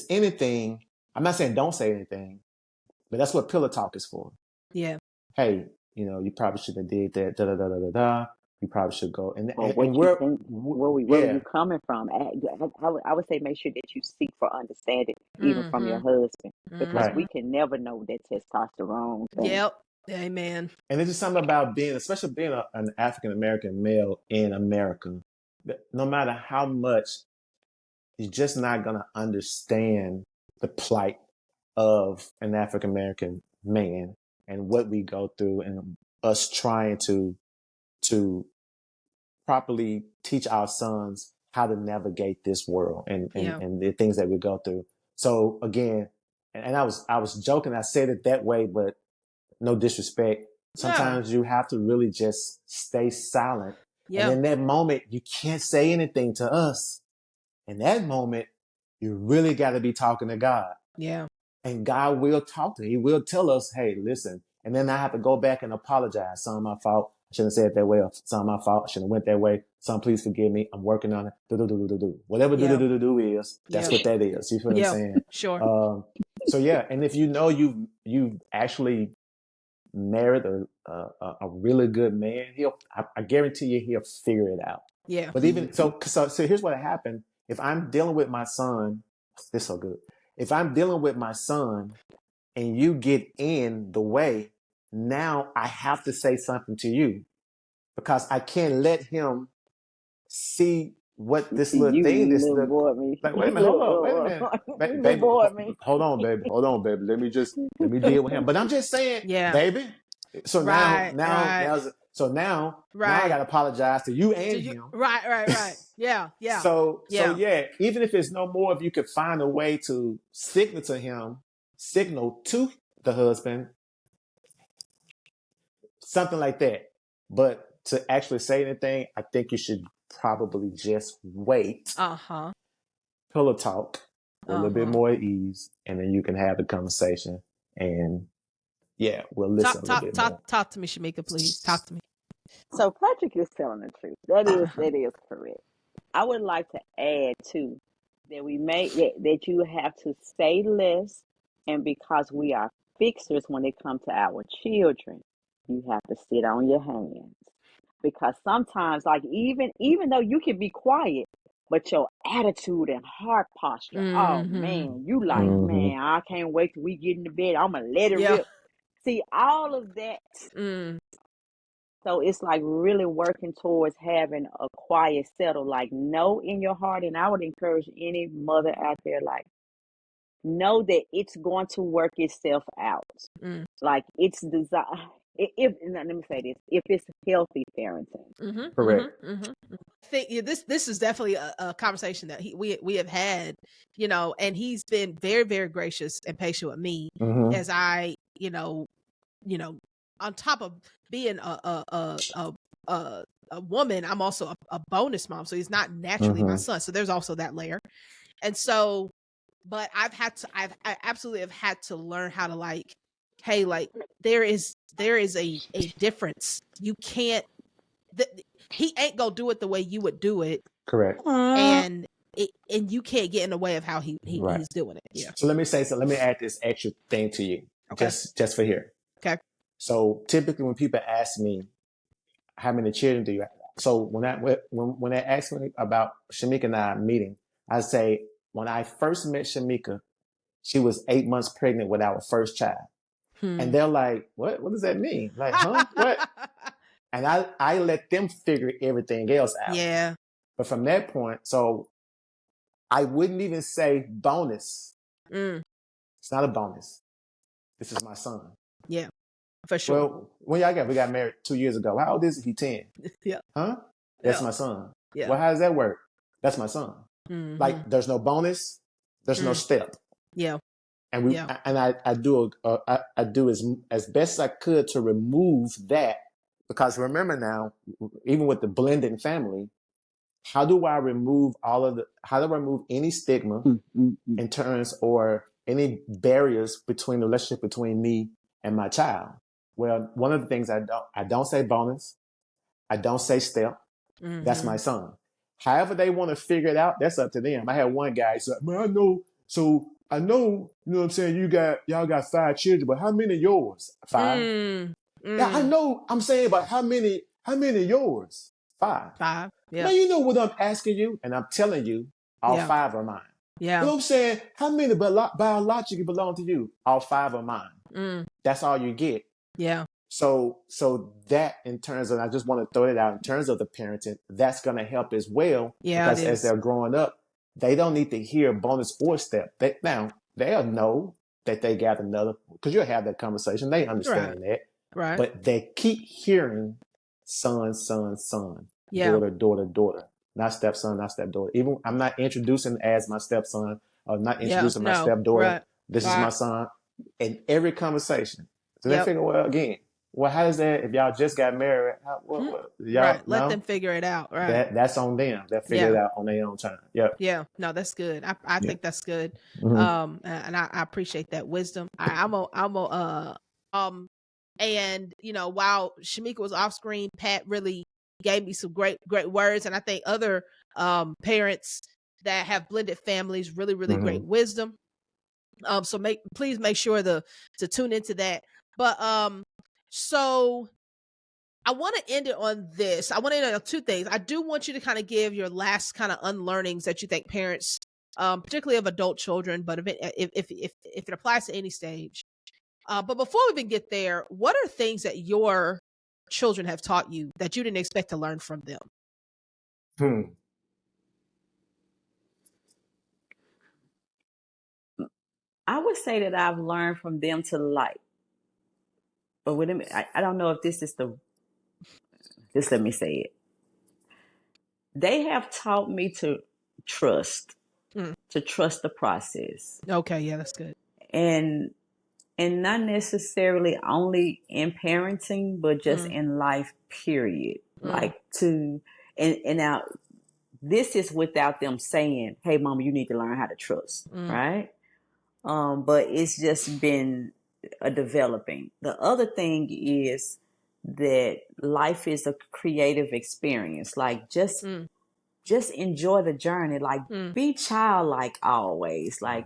anything, I'm not saying don't say anything, but that's what pillow talk is for. Yeah. Hey, you probably should have did that. Da da da da da da. You probably should go. And where are you coming from? I would say make sure that you seek for understanding, even from your husband, because we can never know that testosterone thing. Yep. Amen. And it's just something about especially being an African American male in America. No matter how much, you're just not gonna understand the plight of an African American man and what we go through, and us trying to properly teach our sons how to navigate this world and the things that we go through. So again, and I was joking, I said it that way, but no disrespect. Sometimes you have to really just stay silent. And in that moment, you can't say anything to us. In that moment, you really got to be talking to God. Yeah. And God will talk to you. He will tell us, hey, listen. And then I have to go back and apologize. Some of my fault. I shouldn't have said it that way. Some of my fault. I shouldn't have went that way. Some, please forgive me. I'm working on it. Whatever do is, that's what that is. You feel what I'm saying? Sure. So yeah. And if you know you've actually married a really good man, I guarantee you he'll figure it out. Yeah. But even so here's what happened. If I'm dealing with my son, this is so good. If I'm dealing with my son and you get in the way, now I have to say something to you because I can't let him see what this little thing, this little, like, wait a minute, hold on, baby. Let me deal with him. But I'm just saying, baby. So now I gotta apologize to you and him. Right. Yeah. So yeah, even if it's no more, if you could find a way to signal to the husband, something like that. But to actually say anything, I think you should probably just wait. Pillow talk for a little bit more at ease, and then you can have the conversation. And yeah, we'll listen a little bit more. Talk to me, Shemika, please. Talk to me. So Patrick is telling the truth. That is correct. I would like to add too that that you have to say less, and because we are fixers when it comes to our children, you have to sit on your hands. Because sometimes, like even though you can be quiet, but your attitude and heart posture, oh man, you like, man, I can't wait till we get in the bed. I'm gonna let it rip. See, all of that. So it's like really working towards having a quiet settle, like know in your heart. And I would encourage any mother out there, like, know that it's going to work itself out. Like it's designed. Let me say this: if it's healthy parenting, correct. I think this is definitely a conversation that we have had, and he's been very, very gracious and patient with me as I, on top of being a woman, I'm also a bonus mom, so he's not naturally my son. So there's also that layer, and so. But I absolutely have had to learn how to like, hey, like there is a difference. You can't, he ain't gonna do it the way you would do it. Correct. And you can't get in the way of how he's doing it. Yeah. So let me add this extra thing to you. Okay. Just for here. Okay. So typically when people ask me, how many children do you have? So when they ask me about Shemika and I meeting, I say, when I first met Shemika, she was 8 months pregnant with our first child. And they're like, what does that mean? Like, huh? What? And I let them figure everything else out. Yeah. But from that point, so I wouldn't even say bonus. It's not a bonus. This is my son. Yeah, for sure. Well, we got married 2 years ago. How old is he? 10. Yeah. Huh? That's my son. Yeah. Well, how does that work? That's my son. Like, there's no bonus. There's no step. Yeah. And I do as best as I could to remove that, because remember now, even with the blending family, how do I remove any stigma in terms or any barriers between the relationship between me and my child? Well, one of the things I don't say bonus. I don't say step. That's my son. However they want to figure it out, that's up to them. I had one guy say, man, I know, you know what I'm saying, y'all got 5 children, but how many yours? 5. Yeah, I know I'm saying, but how many yours? 5. 5. Yeah. Now you know what I'm asking you, and I'm telling you, all 5 are mine. Yeah. You know what I'm saying? How many biologically belong to you? All 5 are mine. That's all you get. Yeah. So that, in terms of, I just want to throw it out in terms of the parenting, that's going to help as well. Yeah, because as they're growing up, they don't need to hear bonus or step. They'll know that they got another, because you'll have that conversation. They understand that. Right. But they keep hearing son, son, son, daughter, daughter, daughter, not stepson, not stepdaughter. Even I'm not introducing as my stepson or not introducing my stepdaughter. Right. This is my son. In every conversation. So they figure, well, again, well, how is that if y'all just got married? Right. Let them figure it out. Right. That's on them. They'll figure it out on their own time. Yep. Yeah. No, that's good. I think that's good. And I appreciate that wisdom. And while Shemika was off screen, Pat really gave me some great words, and I think other parents that have blended families really great wisdom. So please make sure to tune into that. But so I want to end it on this. I want to end it on 2 things. I do want you to kind of give your last kind of unlearnings that you think parents, particularly of adult children, but if it applies to any stage. But before we even get there, what are things that your children have taught you that you didn't expect to learn from them? I would say that I've learned from them to like. But I don't know if this is just let me say it. They have taught me to trust the process. Okay, yeah, that's good. And not necessarily only in parenting, but just in life, period. Like and now this is without them saying, hey, mama, you need to learn how to trust, right? But it's just been a developing. The other thing is that life is a creative experience. Like just enjoy the journey. Like be childlike always. Like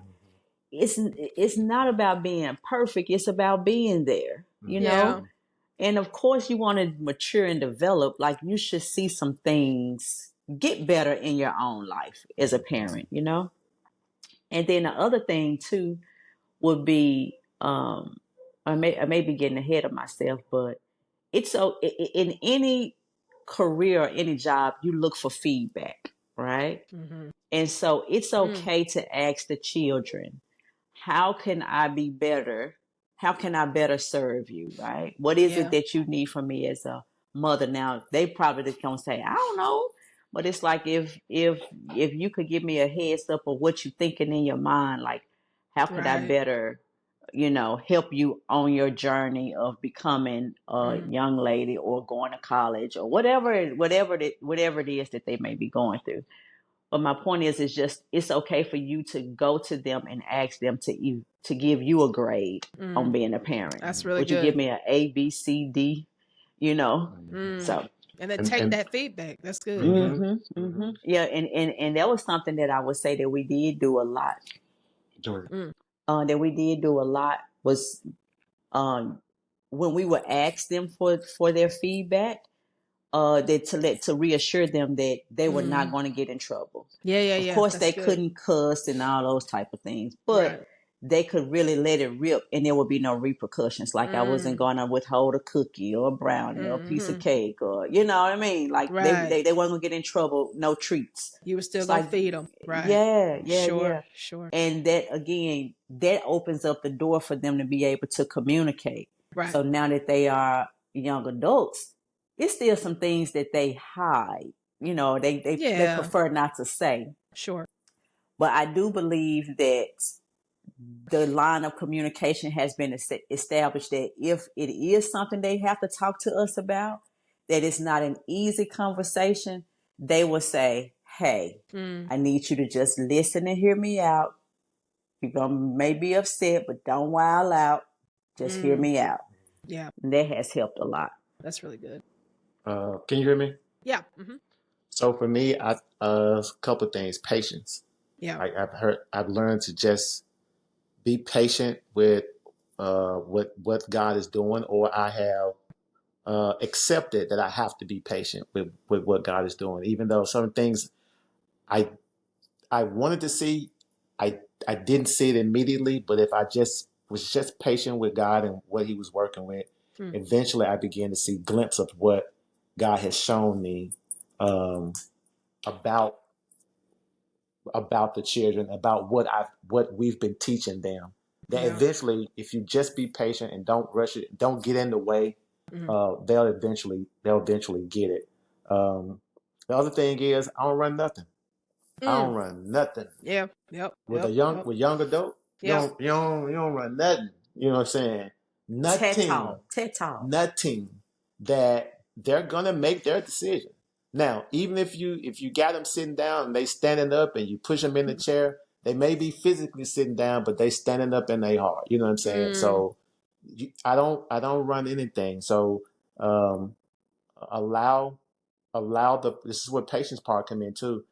it's not about being perfect. It's about being there, you know? And of course you want to mature and develop. Like you should see some things get better in your own life as a parent, you know? And then the other thing too would be, I may be getting ahead of myself, but it's so in any career or any job, you look for feedback, right? And so it's okay to ask the children, how can I be better? How can I better serve you, right? What is it that you need from me as a mother? Now, they probably just gonna say, I don't know. But it's like if you could give me a heads up of what you're thinking in your mind, like how could I better, help you on your journey of becoming a young lady or going to college or whatever it is that they may be going through. But my point is it's okay for you to go to them and ask them to give you a grade on being a parent. That's really Would good. you give me an A, B, C, D? So. And then take that feedback. That's good. Yeah, and that was something that I would say that we did do a lot. That we did do a lot was when we would ask them for their feedback, to reassure them that they were not going to get in trouble. Yeah. Of course, they couldn't cuss and all those type of things, but they could really let it rip and there would be no repercussions. Like I wasn't going to withhold a cookie or a brownie or a piece of cake or, you know what I mean? Like they weren't going to get in trouble, no treats. You were still going to feed them. Right. Sure. And that, again, that opens up the door for them to be able to communicate. Right. So now that they are young adults, it's still some things that they hide. You know, they prefer not to say. Sure. But I do believe that the line of communication has been established that if it is something they have to talk to us about, that it's not an easy conversation, they will say, hey, I need you to just listen and hear me out. You're may be upset, but don't wild out. Just hear me out. Yeah. And that has helped a lot. That's really good. Can you hear me? Yeah. So for me, a couple of things. Patience. Yeah. I've learned to just be patient with what God is doing, or I have accepted that I have to be patient with what God is doing, even though some things I wanted to see, I didn't see it immediately, but if I just was just patient with God and what He was working with, eventually I began to see glimpses of what God has shown me about the children, about what we've been teaching them. That eventually, if you just be patient and don't rush it, don't get in the way, they'll eventually get it. The other thing is, I don't run nothing. I don't run nothing. Yeah. Yep. With young adult, you don't run nothing. You know what I'm saying? Nothing that they're gonna make their decision. Now, even if you got them sitting down and they standing up and you push them in the chair, they may be physically sitting down, but they standing up in their heart. You know what I'm saying? So I don't run anything. So allow this is where patience part come in too.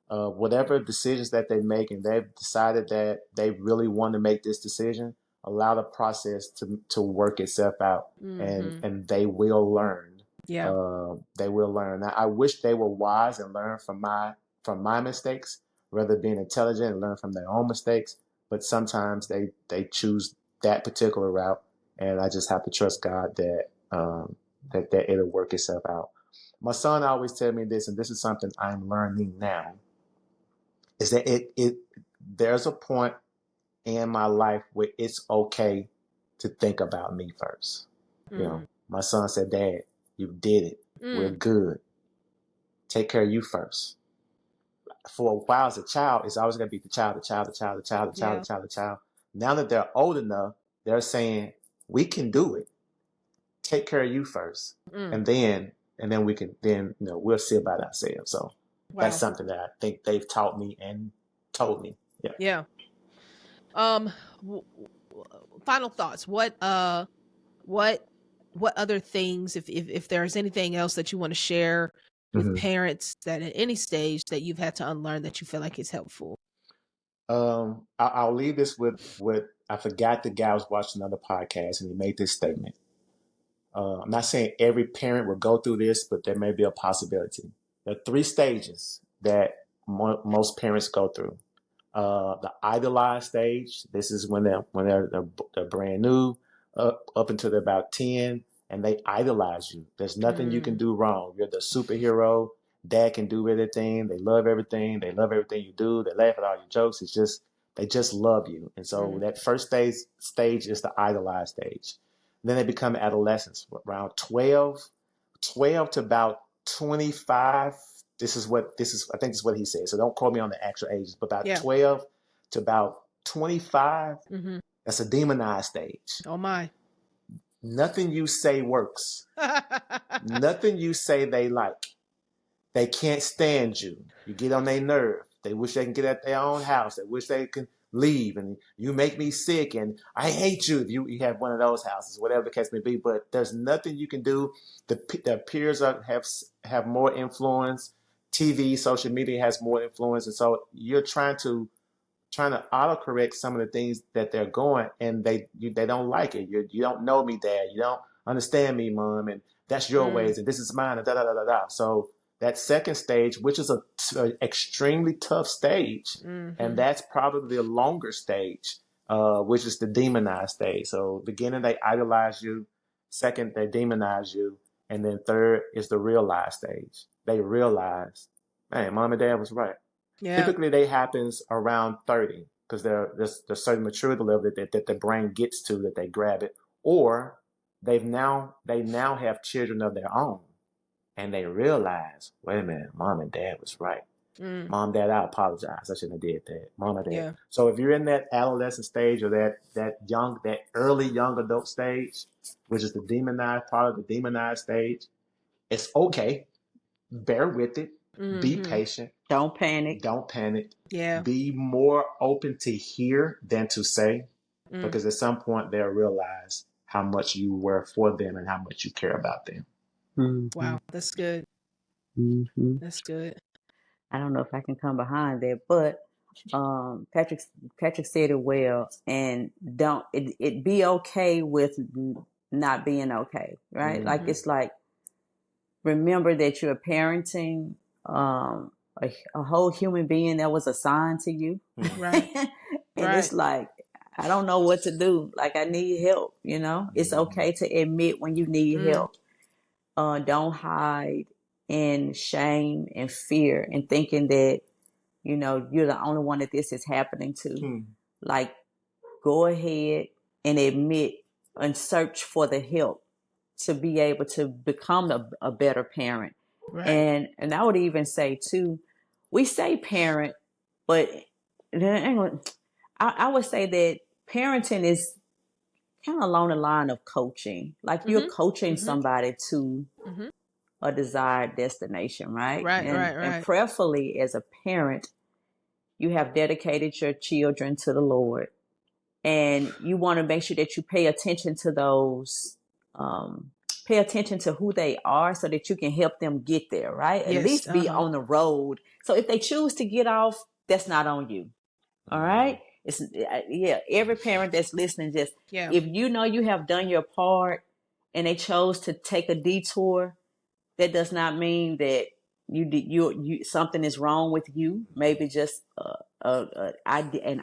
Whatever decisions that they make and they've decided that they really want to make this decision, allow the process to work itself out, and they will learn. They will learn. Now, I wish they were wise and learn from my mistakes, rather than being intelligent and learn from their own mistakes. But sometimes they choose that particular route, and I just have to trust God that that it'll work itself out. My son always tell me this, and this is something I'm learning now, is that there's a point in my life where it's okay to think about me first. You know, my son said, Dad, you did it. We're good. Take care of you first. For a while as a child, it's always going to be the child. Now that they're old enough, they're saying, we can do it. Take care of you first. And then we can, we'll see about ourselves. So that's something that I think they've taught me and told me. Yeah. Final thoughts. What other things, if there's anything else that you want to share with parents that at any stage that you've had to unlearn that you feel like is helpful? I'll leave this with I forgot the guy was watching another podcast and he made this statement. I'm not saying every parent will go through this, but there may be a possibility. There are 3 stages that most parents go through. The idolized stage. This is when they're brand new, up until they're about 10, and they idolize you. There's nothing you can do wrong. You're the superhero. Dad can do everything. They love everything. They love everything you do. They laugh at all your jokes. It's just they just love you. And so that first stage is the idolized stage. Then they become adolescents around 12 to about 25. I think this is what he said. So don't quote me on the actual ages, but about 12 to about 25, that's a demonized stage. Oh my. Nothing you say works. Nothing you say they like. They can't stand you. You get on their nerve. They wish they can get at their own house. They wish they could leave, and you make me sick, and I hate you. If you have one of those houses, whatever the case may be. But there's nothing you can do. The peers have more influence. TV, social media has more influence, and so you're trying to autocorrect some of the things that they're going, and they don't like it. You don't know me, Dad. You don't understand me, Mom, and that's your ways, and this is mine, and da da da da da. So that second stage, which is a extremely tough stage, and that's probably a longer stage, which is the demonized stage. So beginning, they idolize you. Second, they demonize you. And then third is the realized stage. They realize, man, mom and dad was right. Yeah. Typically, they happens around 30 because there's a certain maturity level that the brain gets to, that they grab it. Or they now have children of their own, and they realize, wait a minute, mom and dad was right. Mom, dad, I apologize. I shouldn't have did that. Mom and dad. Yeah. So if you're in that adolescent stage or that early young adult stage, which is the demonized part of the demonized stage, it's okay. Bear with it. Be patient. Don't panic. Don't panic. Yeah. Be more open to hear than to say, because at some point they'll realize how much you were for them and how much you care about them. Wow, that's good. That's good. I don't know if I can come behind that, but Patrick said it well, and don't it be okay with not being okay, right? Like, it's like, remember that you're parenting a whole human being that was assigned to you, right? And it's like, I don't know what to do. Like, I need help. It's okay to admit when you need help. Don't hide in shame and fear and thinking that you're the only one that this is happening to. Like, go ahead and admit and search for the help to be able to become a better parent. Right. And I would even say too, we say parent, but I would say that parenting is kind of along the line of coaching. Like, you're coaching somebody to a desired destination, right? Right. And prayerfully, as a parent, you have dedicated your children to the Lord, and you want to make sure that you pay attention to those, pay attention to who they are, so that you can help them get there, right? At least be on the road. So if they choose to get off, that's not on you. All right. It's every parent that's listening, just if you have done your part and they chose to take a detour, that does not mean that you something is wrong with you. Maybe just an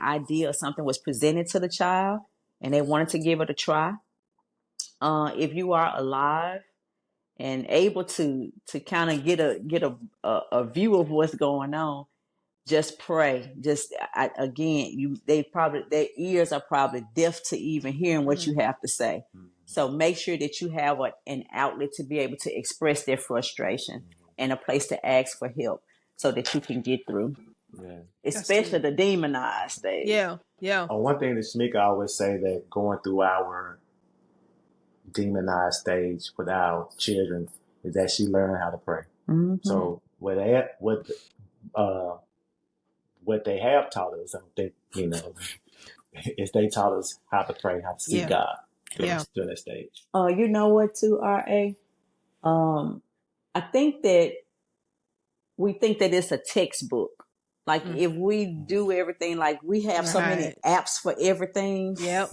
idea or something was presented to the child and they wanted to give it a try. If you are alive and able to kind of get a view of what's going on, just pray. Just again, their ears are probably deaf to even hearing what you have to say. So make sure that you have an outlet to be able to express their frustration and a place to ask for help so that you can get through. Yeah. Especially the demonized stage. Yeah. One thing that Shemika always say, that going through our demonized stage with our children, is that she learned how to pray. So what they have taught us, I think, is they taught us how to pray, how to seek God during that stage. You know what, too, RA? I think that we think that it's a textbook. Like, if we do everything, like, we have so many apps for everything. Yep.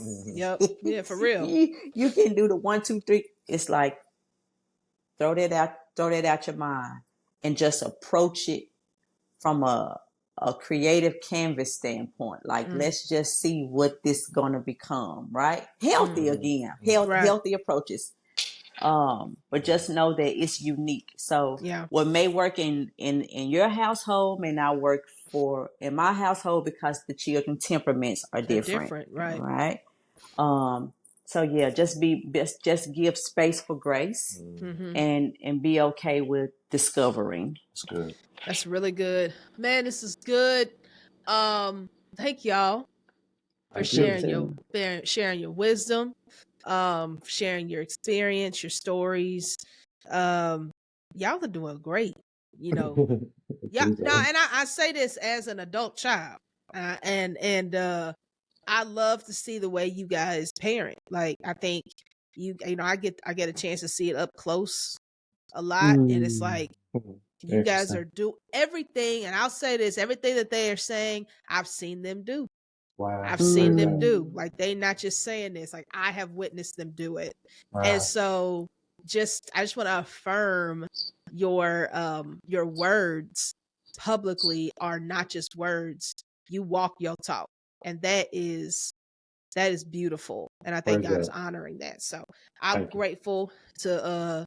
Yeah, for real. You can do the 1, 2, 3. It's like, throw that out your mind and just approach it from a creative canvas standpoint. Like, let's just see what this is going to become, right? Healthy again, healthy approaches. But just know that it's unique. So what may work in your household may not work in my household, because the children's temperaments are different. Right. So just give space for grace and be okay with discovering. That's good. That's really good. Man, this is good. Thank y'all for sharing your wisdom, sharing your experience, your stories. Y'all are doing great. And I say this as an adult child, and I love to see the way you guys parent. Like, I think I get a chance to see it up close a lot, and it's like, you guys are do everything, and I'll say this: everything that they are saying, I've seen them do. Wow. I've seen them do. Like, they not just saying this, like, I have witnessed them do it. Wow. And so I just want to affirm your words publicly are not just words. You walk your talk. And that is That is beautiful. And I think God is honoring that. So I'm grateful to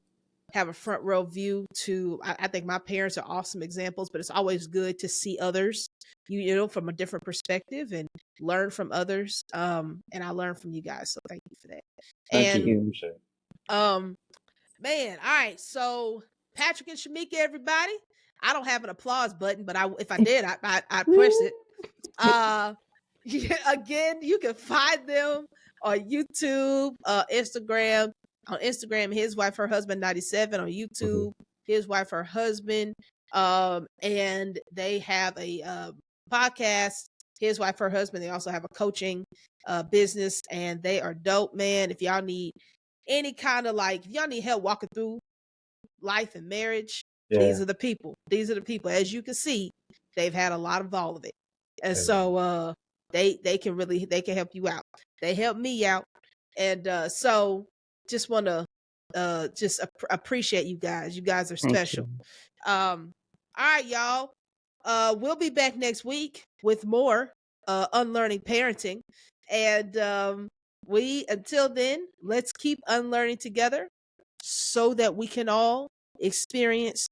have a front row view to, I think my parents are awesome examples, but it's always good to see others, you know, from a different perspective and learn from others. And I learned from you guys. So thank you for that. Thank you. Man, all right. So Patrick and Shemika, everybody. I don't have an applause button, but if I did, I'd press it. Again, you can find them on YouTube, Instagram. On Instagram, his wife, her husband, 97. On YouTube, his wife, her husband. And they have a podcast, his wife, her husband. They also have a coaching business, and they are dope, man. If y'all need any kind of if y'all need help walking through life and marriage, these are the people. These are the people. As you can see, they've had a lot of all of it. And so they can help you out. They help me out. And so just want to appreciate you guys. You guys are special. All right, y'all. We'll be back next week with more unlearning parenting. And until then, let's keep unlearning together so that we can all experience